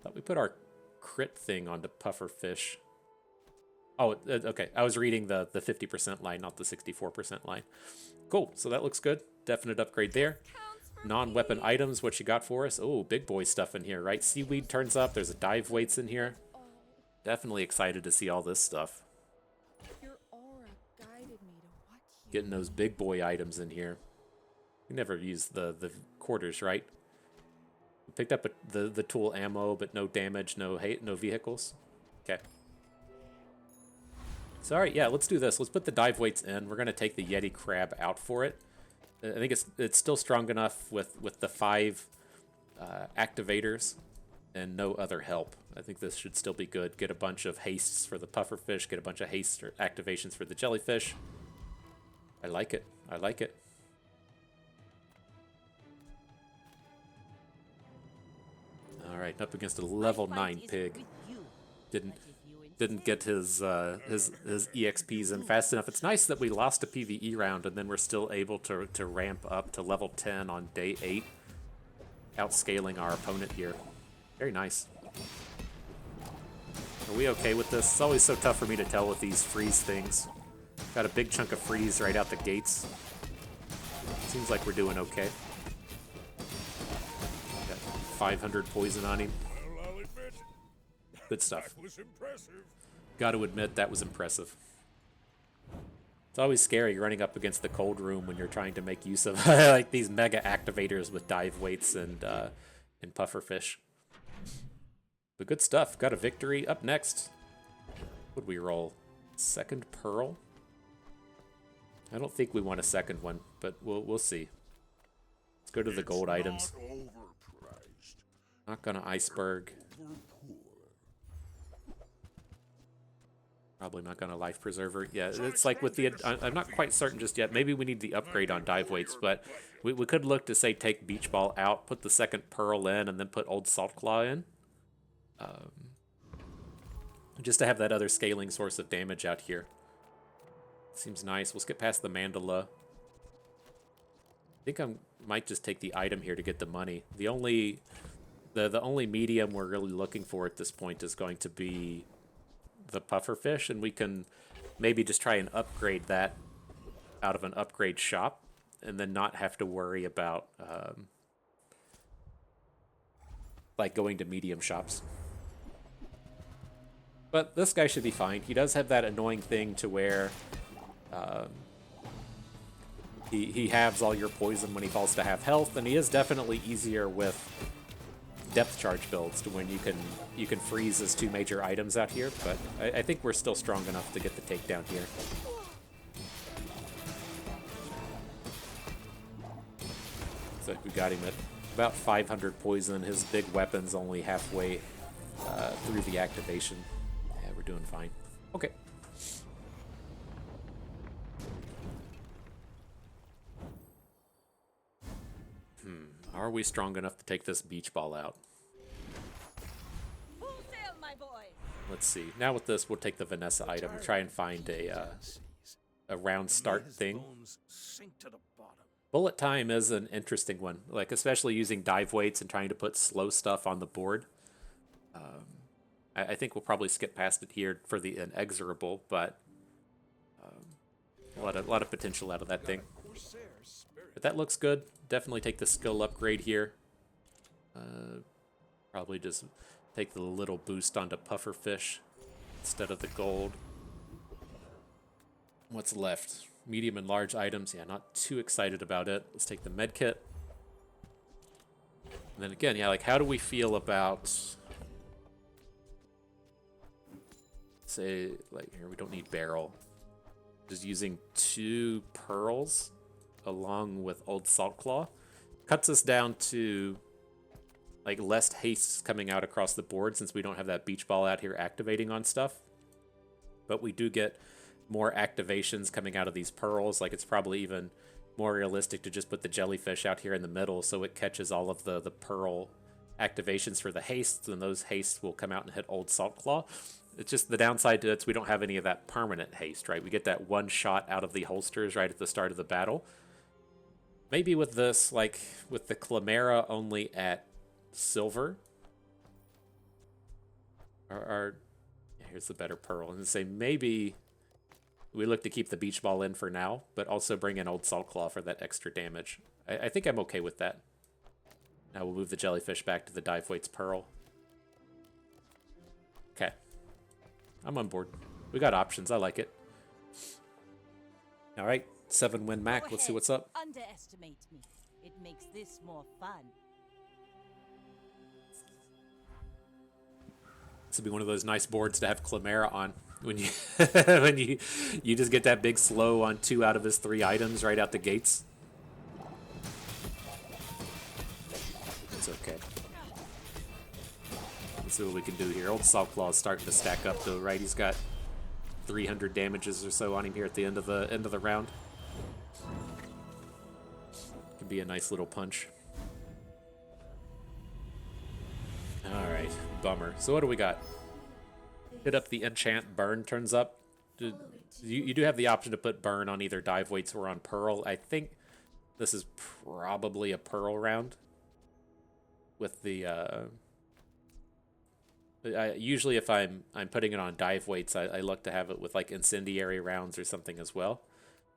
S1: Thought we put our crit thing onto Pufferfish. Oh, okay. I was reading the 50% line, not the 64% line. Cool. So that looks good. Definite upgrade there. Non-weapon items, what you got for us? Oh, big boy stuff in here, right? Seaweed turns up. There's a dive weights in here. Definitely excited to see all this stuff. Getting those big boy items in here. We never used the quarters, right? We picked up the tool ammo, but no damage, no vehicles. Okay. So, all right, yeah, let's do this. Let's put the dive weights in. We're going to take the Yeti crab out for it. I think it's still strong enough with the 5 activators and no other help. I think this should still be good. Get a bunch of hastes for the Pufferfish. Get a bunch of haste or activations for the jellyfish. I like it. I like it. All right, up against a level 9 pig. Didn't get his EXPs in fast enough. It's nice that we lost a PvE round and then we're still able to ramp up to level 10 on day 8, outscaling our opponent here. Very nice. Are we okay with this? It's always so tough for me to tell with these freeze things. Got a big chunk of freeze right out the gates. Seems like we're doing okay. Got 500 poison on him.
S3: Well, I'll admit,
S1: Good stuff.
S3: that was impressive.
S1: Got to admit, that was impressive. It's always scary running up against the cold room when you're trying to make use of like these mega activators with dive weights and pufferfish. But good stuff. Got a victory. Up next, what'd we roll? Second pearl? I don't think we want a second one, but we'll see. Let's go to the gold items.
S3: Not overpriced.
S1: Not gonna iceberg. Probably not gonna life preserver. Yeah, it's like with the... I'm not quite certain just yet. Maybe we need the upgrade on dive weights, but we could look to say take beach ball out, put the second pearl in, and then put old Saltclaw in. Just to have that other scaling source of damage out here. Seems nice. We'll skip past the mandala. I think I might just take the item here to get the money. The only medium we're really looking for at this point is going to be the pufferfish, and we can maybe just try and upgrade that out of an upgrade shop, and then not have to worry about like going to medium shops. But this guy should be fine. He does have that annoying thing to where he halves all your poison when he falls to half health, and he is definitely easier with depth charge builds to when you can freeze his two major items out here. But I think we're still strong enough to get the takedown here. So we got him at about 500 poison. His big weapon's only halfway through the activation. Yeah, we're doing fine. Okay. Are we strong enough to take this beach ball out?
S2: Full sail, my boy.
S1: Let's see. Now with this, we'll take the Vanessa item and try and find a round start thing.
S3: Sink to the bottom.
S1: Bullet time is an interesting one, like especially using dive weights and trying to put slow stuff on the board. I think we'll probably skip past it here for the inexorable, but a lot of potential out of that thing. But that looks good. Definitely take the skill upgrade here. Probably just take the little boost onto pufferfish instead of the gold. What's left? Medium and large items. Yeah, not too excited about it. Let's take the med kit. And then again, yeah, like how do we feel about, say, like here, we don't need barrel. Just using 2 pearls along with old Saltclaw cuts us down to like less haste coming out across the board since we don't have that beach ball out here activating on stuff. But we do get more activations coming out of these pearls. Like it's probably even more realistic to just put the jellyfish out here in the middle so it catches all of the pearl activations for the hastes, and those hastes will come out and hit old Saltclaw. It's just the downside to it is we don't have any of that permanent haste, right? We get that one shot out of the holsters right at the start of the battle. Maybe with this, like with the Chimera only at silver, or here's the better pearl, and say maybe we look to keep the beach ball in for now, but also bring in old Saltclaw for that extra damage. I think I'm okay with that. Now we'll move the jellyfish back to the dive weights pearl. Okay, I'm on board. We got options. I like it. All right. 7-win Mac.
S2: Go
S1: Let's see
S2: ahead.
S1: what's up.
S2: Underestimate me. It makes this more fun.
S1: This would be one of those nice boards to have Chimera on when you when you just get that big slow on 2 out of his 3 items right out the gates. It's okay. Let's see what we can do here. Old Saltclaw is starting to stack up though, right? He's got 300 damages or so on him here at the end of the round. Could be a nice little punch. All right, bummer. So what do we got? Hit up the enchant. Burn turns up. You do have the option to put burn on either dive weights or on pearl. I think this is probably a pearl round with the Usually if I'm putting it on dive weights, I look to have it with like incendiary rounds or something as well.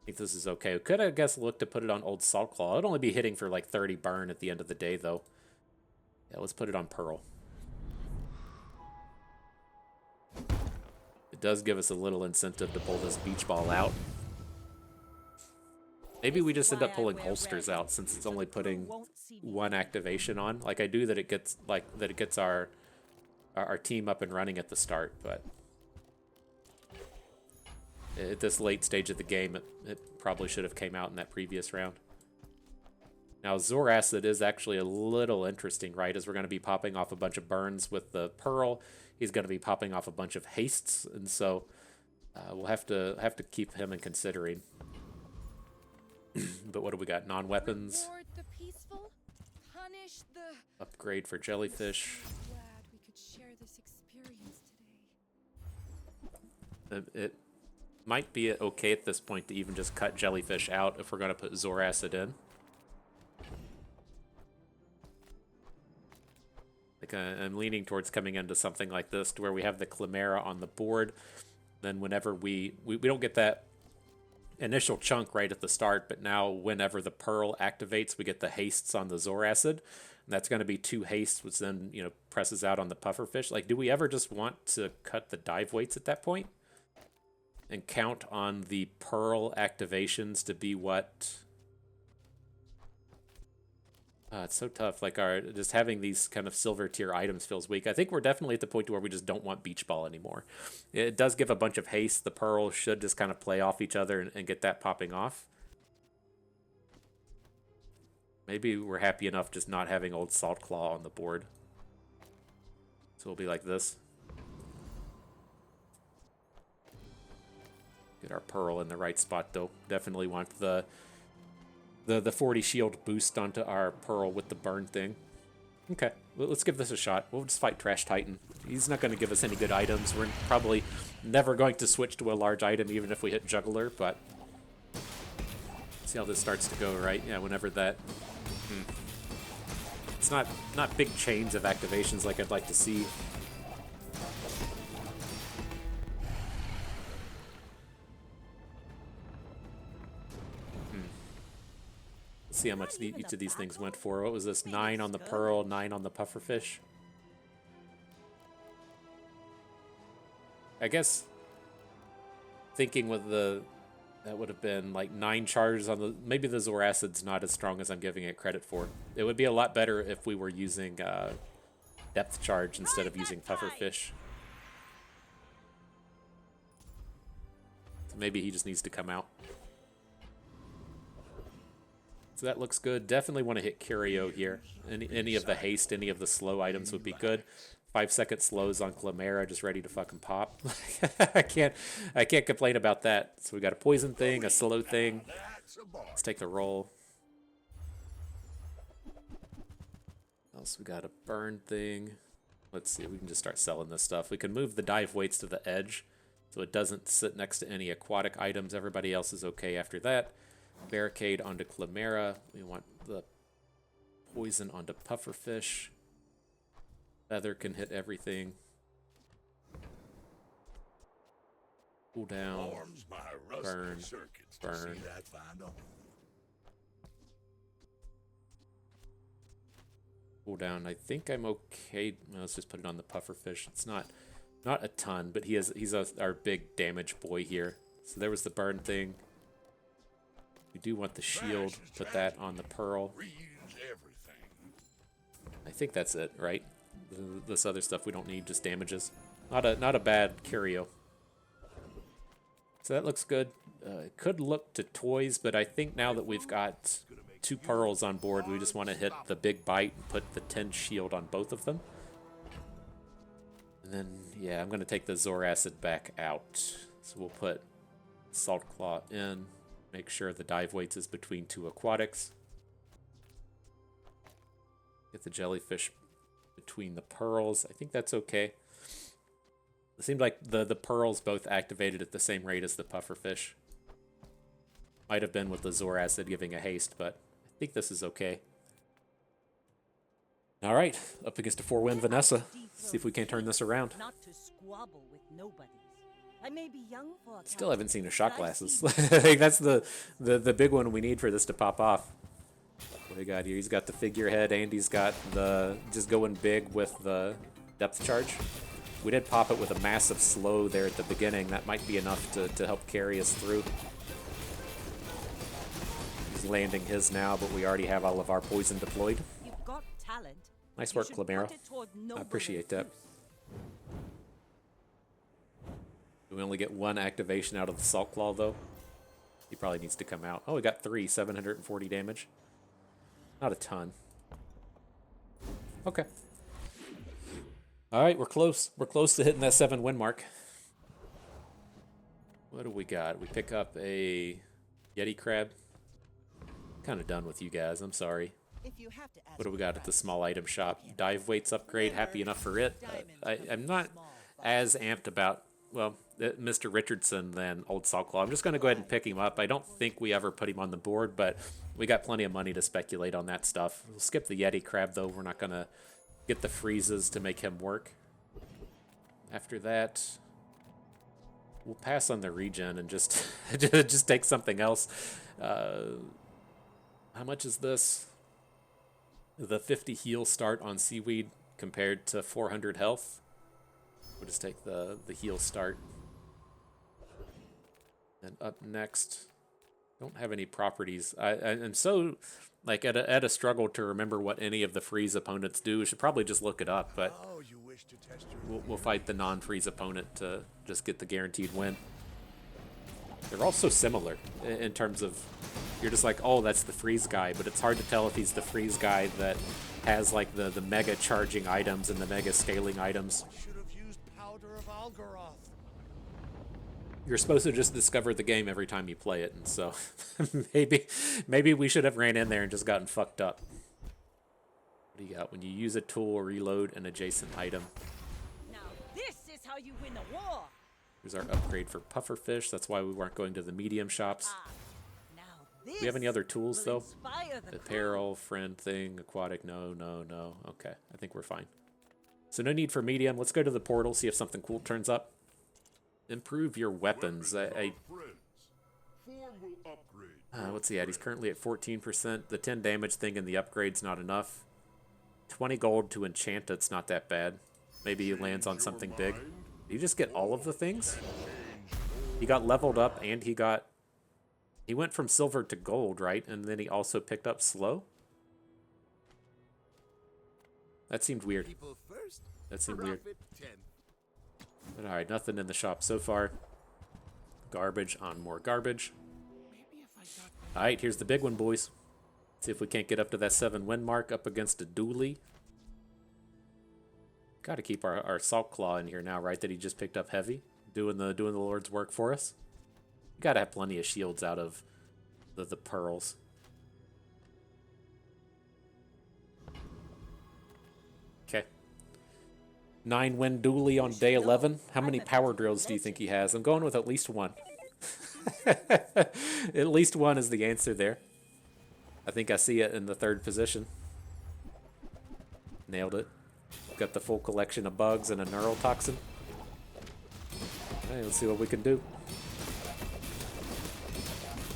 S1: I think this is okay. We could, I guess, look to put it on old Saltclaw. It'd only be hitting for like 30 burn at the end of the day, though. Yeah, let's put it on Pearl. It does give us a little incentive to pull this beach ball out. Maybe we just end up pulling holsters out since it's only putting one activation on. Like I do that it gets our team up and running at the start, but at this late stage of the game, it probably should have came out in that previous round. Now, Zor Acid is actually a little interesting, right? As we're going to be popping off a bunch of burns with the Pearl, he's going to be popping off a bunch of hastes, and so we'll have to keep him in considering. But what do we got? Non-weapons.
S5: Reward the peaceful, punish the...
S1: Upgrade for Jellyfish.
S5: Glad we could share this experience today.
S1: It might be okay at this point to even just cut Jellyfish out if we're going to put Zor Acid in. Like I'm leaning towards coming into something like this to where we have the Chimera on the board. Then whenever we don't get that initial chunk right at the start, but now whenever the Pearl activates, we get the hastes on the Zor Acid. And that's going to be 2 hastes, which then, you know, presses out on the Pufferfish. Like, do we ever just want to cut the dive weights at that point? And count on the Pearl activations to be what... it's so tough. Like, just having these kind of silver tier items feels weak. I think we're definitely at the point where we just don't want Beach Ball anymore. It does give a bunch of haste. The Pearl should just kind of play off each other and get that popping off. Maybe we're happy enough just not having old Saltclaw on the board. So we'll be like this. Get our Pearl in the right spot, though. Definitely want the 40 shield boost onto our Pearl with the burn thing. Okay, well, let's give this a shot. We'll just fight Trash Titan. He's not going to give us any good items. We're probably never going to switch to a large item, even if we hit Juggler, but... see how this starts to go, right? Yeah, whenever that... It's not big chains of activations like I'd like to see. See how much each of these things went for. What was this? 9 on the Pearl, 9 on the Pufferfish. I guess thinking with that would have been like 9 charges on the... maybe the Zor Acid's not as strong as I'm giving it credit for. It would be a lot better if we were using depth charge instead of using Pufferfish. So maybe he just needs to come out. So that looks good. Definitely want to hit Curio here. Any of the haste, any of the slow items would be good. 5-second slows on Chimera, just ready to fucking pop. I can't complain about that. So we got a poison thing, a slow thing. Let's take the roll. What else we got? A burn thing. Let's see. We can just start selling this stuff. We can move the dive weights to the edge, so it doesn't sit next to any aquatic items. Everybody else is okay after that. Barricade onto Chimera. We want the poison onto Pufferfish. Feather can hit everything. Cool down. Burn. Burn. Cool down. I think I'm okay. Well, let's just put it on the Pufferfish. It's not a ton, but he's our big damage boy here. So there was the burn thing. We do want the shield, put that on the Pearl. I think that's it, right? This other stuff we don't need, just damages. Not a bad curio. So that looks good. It could look to toys, but I think now that we've got 2 Pearls on board, we just want to hit the big bite and put the 10 shield on both of them. And then, yeah, I'm going to take the Zor Acid back out. So we'll put Saltclaw in. Make sure the dive weights is between 2 aquatics. Get the Jellyfish between the Pearls. I think that's okay. It seemed like the Pearls both activated at the same rate as the Pufferfish. Might have been with the Zor Acid giving a haste, but I think this is okay. All right, up against a 4-win Vanessa. See if we can't turn this around.
S2: Not to squabble with nobodies. I may be young for a
S1: Still haven't seen her
S2: captain,
S1: shot
S2: but I
S1: glasses.
S2: see
S1: I think that's the big one we need for this to pop off. What do we got here? He's got the figurehead, and he's got the just going big with the depth charge. We did pop it with a massive slow there at the beginning. That might be enough to help carry us through. He's landing his now, but we already have all of our poison deployed.
S2: You've got talent.
S1: Nice
S2: You
S1: work,
S2: should
S1: Clamero.
S2: put it toward
S1: I
S2: nobler
S1: appreciate that.
S2: use.
S1: We only get 1 activation out of the Saltclaw, though. He probably needs to come out. Oh, we got 3, 740 damage. Not a ton. Okay. All right, we're close. We're close to hitting that 7-win mark. What do we got? We pick up a Yeti crab. Kind of done with you guys. I'm sorry.
S4: If you have to ask
S1: What do we
S4: for
S1: got at the
S4: price,
S1: small item shop? Dive weights upgrade. Happy enough for it. I'm not as amped about, well, Mr. Richardson than Old Saltclaw. I'm just going to go ahead and pick him up. I don't think we ever put him on the board, but we got plenty of money to speculate on that stuff. We'll skip the Yeti crab, though. We're not going to get the freezes to make him work. After that, we'll pass on the regen and just just take something else. How much is this? The 50 heal start on seaweed compared to 400 health. We'll just take the heal start. And up next, don't have any properties. I'm so like at a struggle to remember what any of the freeze opponents do. We should probably just look it up, but
S3: Oh, you wish to test your
S1: we'll fight the non-freeze opponent to just get the guaranteed win. They're all so similar in terms of, you're just like, oh, that's the freeze guy, but it's hard to tell if he's the freeze guy that has like the mega charging items and the mega scaling items.
S3: should have used powder of Algaroth.
S1: You're supposed to just discover the game every time you play it, and so maybe we should have ran in there and just gotten fucked up. What do you got? When you use a tool, reload an adjacent item.
S2: Now this is how you win a war.
S1: Here's our upgrade for Pufferfish. That's why we weren't going to the medium shops.
S2: Now
S1: Do we have any other tools,
S2: will
S1: though?
S2: inspire the
S1: Apparel, friend thing, aquatic, no. Okay, I think we're fine. So no need for medium. Let's go to the portal, see if something cool turns up. Improve your weapons.
S3: Friends. Form will upgrade.
S1: What's he at? He's currently at 14%. The 10 damage thing in the upgrade's not enough. 20 gold to enchant it's not that bad. Maybe he lands on something big. Did you just get all of the things? He got leveled up and he went from silver to gold, right? And then he also picked up slow? That seemed weird.
S3: People first.
S1: That seemed weird.
S3: Profit 10.
S1: But alright, nothing in the shop so far. Garbage on more garbage.
S3: Maybe if I got
S1: Alright, here's the big one, boys. See if we can't get up to that 7-win mark up against a dually. Got to keep our Saltclaw in here now, right? That he just picked up heavy, doing the Lord's work for us. We got to have plenty of shields out of the pearls. Okay. 9-win dually on day 11. How many power drills do you think he has? I'm going with at least 1. At least 1 is the answer there. I think I see it in the 3rd position. Nailed it. Got the full collection of bugs and a neurotoxin. Hey, let's see what we can do.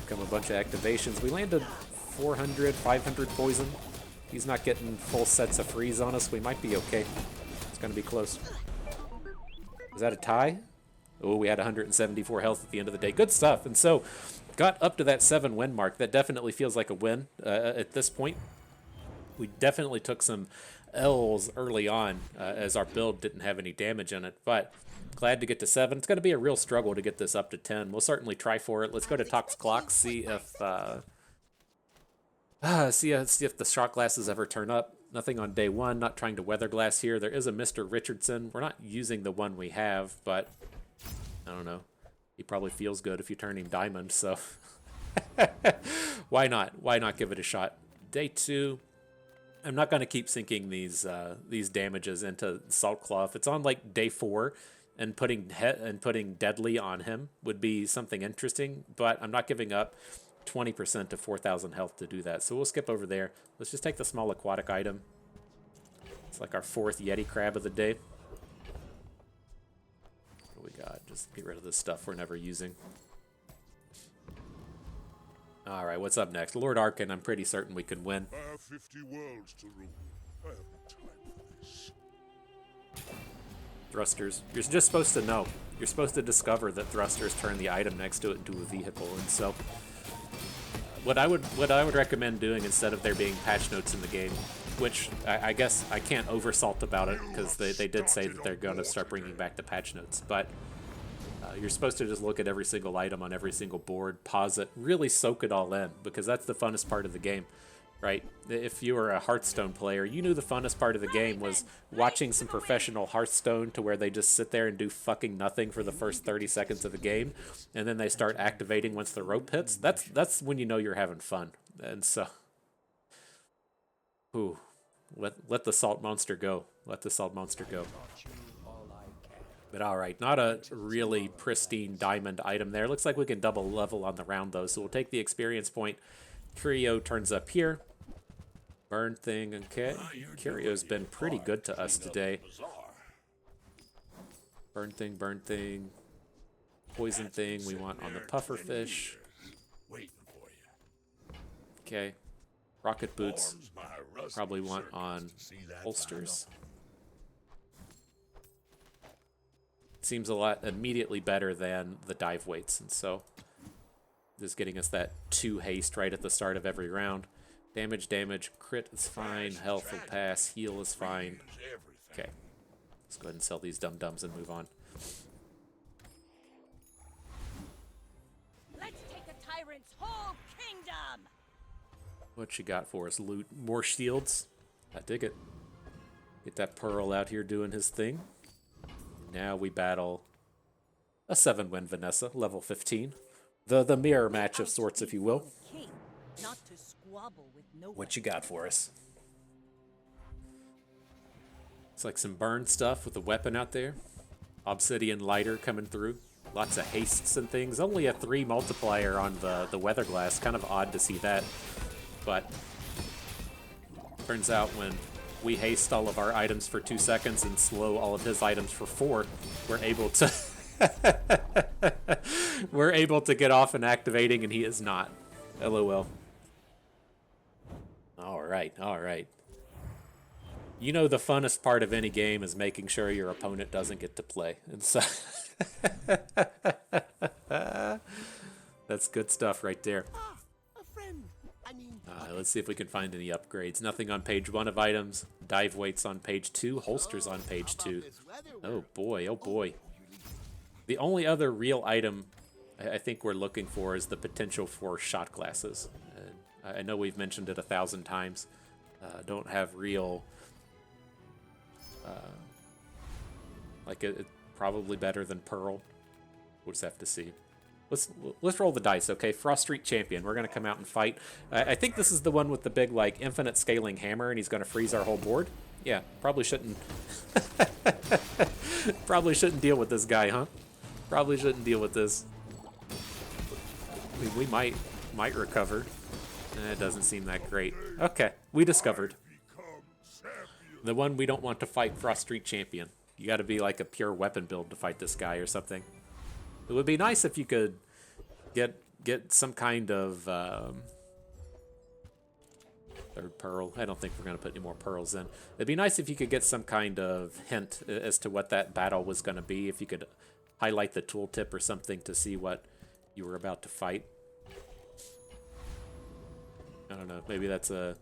S1: Become a bunch of activations. We landed 400, 500 poison. He's not getting full sets of freeze on us. We might be okay. It's going to be close. Is that a tie? Oh, we had 174 health at the end of the day. Good stuff. And so, got up to that 7-win mark. That definitely feels like a win at this point. We definitely took some L's early on as our build didn't have any damage in it. But glad to get to 7. It's going to be a real struggle to get this up to 10. We'll certainly try for it. Let's go to Tox Clock, see if the shot glasses ever turn up. Nothing on day 1. Not trying to weather glass here. There is a Mr. Richardson. We're not using the one we have, but I don't know. He probably feels good if you turn him diamond, so why not? Why not give it a shot? Day 2. I'm not going to keep sinking these damages into Saltclaw. If it's on like day 4 and putting deadly on him would be something interesting, but I'm not giving up 20% to 4,000 health to do that. So we'll skip over there. Let's just take the small aquatic item. It's like our 4th Yeti crab of the day. What do we got? Just get rid of this stuff we're never using. Alright, what's up next? Lord Arkin, I'm pretty certain we can win.
S3: I have 50 worlds to rule. I have no time for this.
S1: Thrusters. You're just supposed to know. You're supposed to discover that thrusters turn the item next to it into a vehicle, and so what I would recommend doing instead of there being patch notes in the game, which I guess I can't oversalt about it because they did say that they're going to start bringing back the patch notes, but you're supposed to just look at every single item on every single board, pause it, really soak it all in, because that's the funnest part of the game, right? If you were a Hearthstone player, you knew the funnest part of the game was watching some professional Hearthstone to where they just sit there and do fucking nothing for the first 30 seconds of the game, and then they start activating once the rope hits. That's when you know you're having fun. And so, ooh, let the salt monster go. Let the salt monster go. But alright, not a really pristine diamond item there. Looks like we can double level on the round though, so we'll take the experience point. Curio turns up here. Burn thing, okay. Curio's been pretty good to us today. Burn thing. Poison thing we want on the pufferfish. Okay. Rocket boots probably want on holsters. Seems a lot immediately better than the dive weights, and so this is getting us that 2 haste right at the start of every round. Damage, crit is fine, health will pass, heal is fine. Okay, let's go ahead and sell these dum-dums and move on.
S2: Let's take a tyrant's whole kingdom!
S1: What you got for us? Loot more shields? I dig it. Get that Pearl out here doing his thing. Now we battle a 7-win Vanessa, level 15. The mirror match of sorts, if you will.
S2: King, not to squabble with no
S1: What you got for us? It's like some burn stuff with a weapon out there. Obsidian lighter coming through. Lots of hastes and things. Only a 3 multiplier on the weather glass. Kind of odd to see that. But turns out when we haste all of our items for 2 seconds and slow all of his items for 4, we're able to we're able to get off and activating, and he is not. LOL. All right. You know the funnest part of any game is making sure your opponent doesn't get to play, and so that's good stuff right there.
S3: A friend. I mean,
S1: Let's see if we can find any upgrades. Nothing on page 1 of items. Dive weights on page 2. Holsters on page 2. Oh boy. The only other real item I think we're looking for is the potential for shot glasses. I know we've mentioned it 1,000 times. Don't have real... it's probably better than Pearl. We'll just have to see. Let's roll the dice, okay? Frost Street Champion. We're going to come out and fight. I think this is the one with the big, like, infinite scaling hammer, and he's going to freeze our whole board. Yeah, probably shouldn't... probably shouldn't deal with this guy, huh? Probably shouldn't deal with this. I mean, we might recover. It doesn't seem that great. Okay, we discovered. The one we don't want to fight, Frost Street Champion. You got to be like a pure weapon build to fight this guy or something. It would be nice if you could get some kind of third pearl. I don't think we're going to put any more pearls in. It'd be nice if you could get some kind of hint as to what that battle was going to be. If you could highlight the tooltip or something to see what you were about to fight. I don't know. Maybe that's a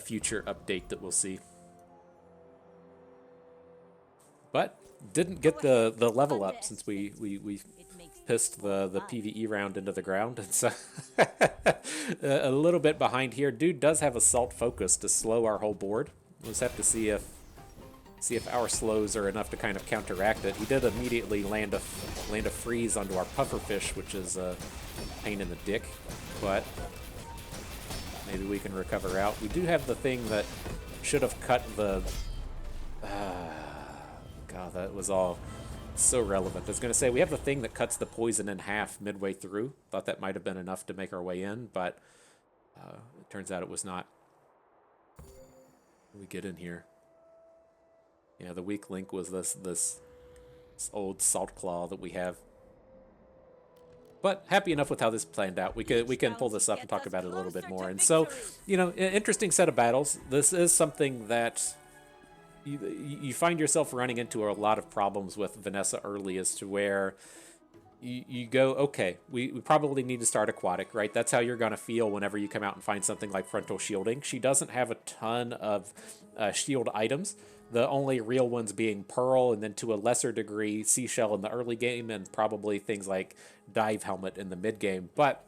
S1: future update that we'll see. But didn't get the level up since we pissed the PvE round into the ground, and so a little bit behind here. Dude does have assault focus to slow our whole board. We'll just have to see if our slows are enough to kind of counteract it. He did immediately land a freeze onto our pufferfish, which is a pain in the dick, but maybe we can recover out. We do have the thing that should have cut the... God, that was all so relevant. I was going to say, we have the thing that cuts the poison in half midway through. Thought that might have been enough to make our way in, but it turns out it was not. We get in here. Yeah, the weak link was this old Saltclaw that we have. But happy enough with how this planned out. We can pull this up and talk about it a little bit more. And so, you know, interesting set of battles. This is something that you find yourself running into a lot of problems with Vanessa early, as to where you go, okay, we probably need to start aquatic, right? That's how you're going to feel whenever you come out and find something like frontal shielding. She doesn't have a ton of shield items. The only real ones being Pearl, and then to a lesser degree, Seashell in the early game, and probably things like Dive Helmet in the mid game. But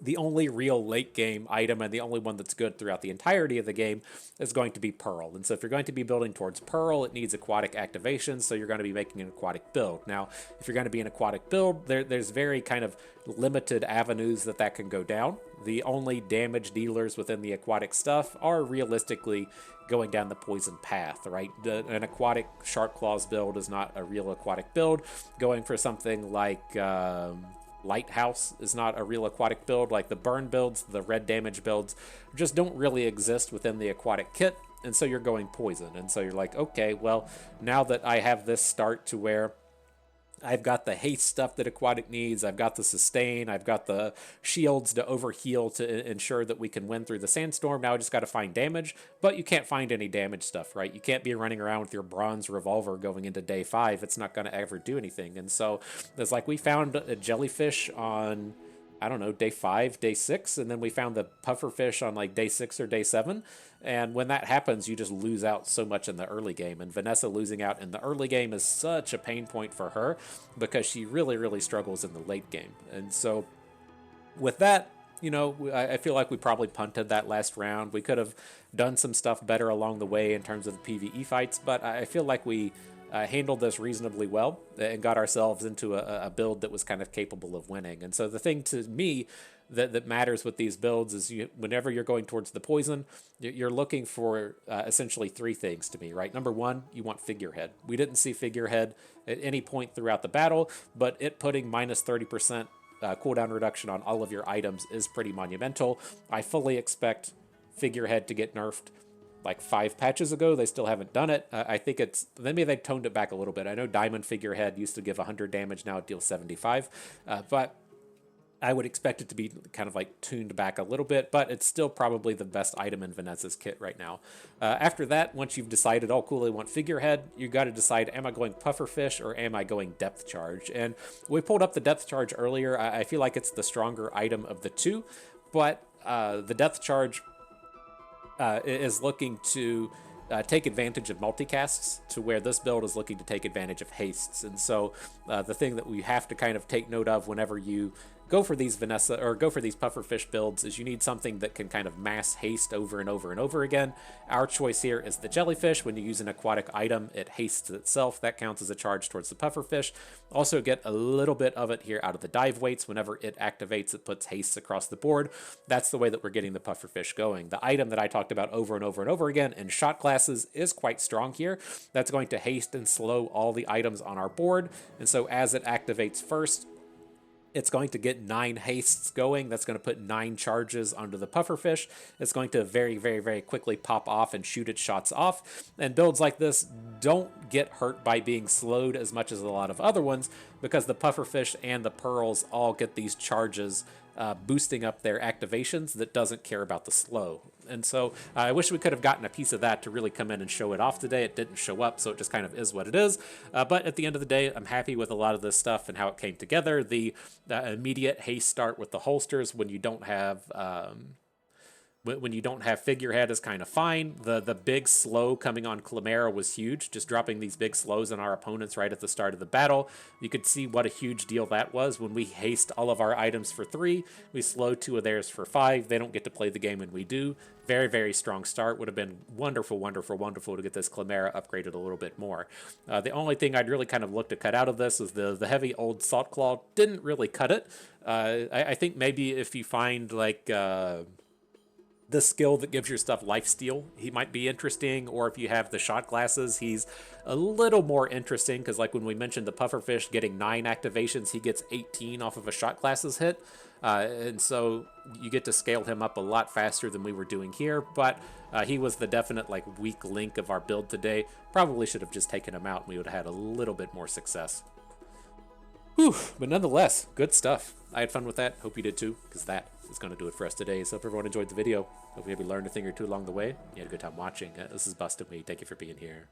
S1: the only real late game item, and the only one that's good throughout the entirety of the game, is going to be Pearl. And so if you're going to be building towards Pearl, it needs aquatic activation, so you're going to be making an aquatic build. Now, if you're going to be an aquatic build, there's very kind of limited avenues that can go down. The only damage dealers within the aquatic stuff are realistically going down the poison path, right? An aquatic Shark Claws build is not a real aquatic build. Going for something like Lighthouse is not a real aquatic build. Like the burn builds, the red damage builds just don't really exist within the aquatic kit, and so you're going poison. And so you're like, okay, well, now that I have this start to where I've got the haste stuff that aquatic needs, I've got the sustain, I've got the shields to overheal to ensure that we can win through the sandstorm. Now I just got to find damage, but you can't find any damage stuff, right? You can't be running around with your bronze revolver going into day 5. It's not going to ever do anything. And so it's like we found a jellyfish on, I don't know, day 5, day 6, and then we found the pufferfish on like day 6 or day 7. And when that happens, you just lose out so much in the early game. And Vanessa losing out in the early game is such a pain point for her, because she really, really struggles in the late game. And so with that, you know, I feel like we probably punted that last round. We could have done some stuff better along the way in terms of the PvE fights, but I feel like we handled this reasonably well and got ourselves into a build that was kind of capable of winning. And so the thing to me that matters with these builds is whenever you're going towards the poison, you're looking for essentially 3 things to me, right? Number 1, you want Figurehead. We didn't see Figurehead at any point throughout the battle, but it putting minus 30% cooldown reduction on all of your items is pretty monumental. I fully expect Figurehead to get nerfed like 5 patches ago. They still haven't done it. I think it's, maybe they toned it back a little bit. I know Diamond Figurehead used to give 100 damage, now it deals 75, but I would expect it to be kind of like tuned back a little bit, but it's still probably the best item in Vanessa's kit right now. After that, once you've decided, oh cool, I want Figurehead, you got to decide, am I going Pufferfish or am I going Depth Charge? And we pulled up the Depth Charge earlier. I feel like it's the stronger item of the 2, but the Depth Charge is looking to take advantage of multicasts, to where this build is looking to take advantage of hastes. And so the thing that we have to kind of take note of whenever you go for these Vanessa, or go for these pufferfish builds, is you need something that can kind of mass haste over and over and over again. Our choice here is the jellyfish. When you use an aquatic item, it hastes itself. That counts as a charge towards the pufferfish. Also get a little bit of it here out of the dive weights. Whenever it activates, it puts hastes across the board. That's the way that we're getting the pufferfish going. The item that I talked about over and over and over again in shot classes is quite strong here. That's going to haste and slow all the items on our board. And so as it activates first, it's going to get 9 hastes going. That's going to put 9 charges onto the pufferfish. It's going to very, very, very quickly pop off and shoot its shots off. And builds like this don't get hurt by being slowed as much as a lot of other ones, because the pufferfish and the pearls all get these charges boosting up their activations that doesn't care about the slow. And so I wish we could have gotten a piece of that to really come in and show it off today. It didn't show up, so it just kind of is what it is. But at the end of the day, I'm happy with a lot of this stuff and how it came together. The immediate haste start with the holsters when you don't have when you don't have Figurehead is kind of fine. The big slow coming on Chimera was huge, just dropping these big slows on our opponents right at the start of the battle. You could see what a huge deal that was. When we haste all of our items for 3, we slow 2 of theirs for 5. They don't get to play the game when we do. Very, very strong start. Would have been wonderful, wonderful, wonderful to get this Chimera upgraded a little bit more. The only thing I'd really kind of look to cut out of this is the heavy old Saltclaw didn't really cut it. I think maybe if you find like the skill that gives your stuff lifesteal, he might be interesting. Or if you have the shot glasses, he's a little more interesting, because like when we mentioned the pufferfish getting 9 activations, he gets 18 off of a shot glasses hit. And so you get to scale him up a lot faster than we were doing here. But he was the definite like weak link of our build today. Probably should have just taken him out and we would have had a little bit more success. Whew, but nonetheless, good stuff. I had fun with that. Hope you did too, because that is going to do it for us today. So hope everyone enjoyed the video. Hope you maybe learned a thing or two along the way. You had a good time watching. This is Busted Me. Thank you for being here.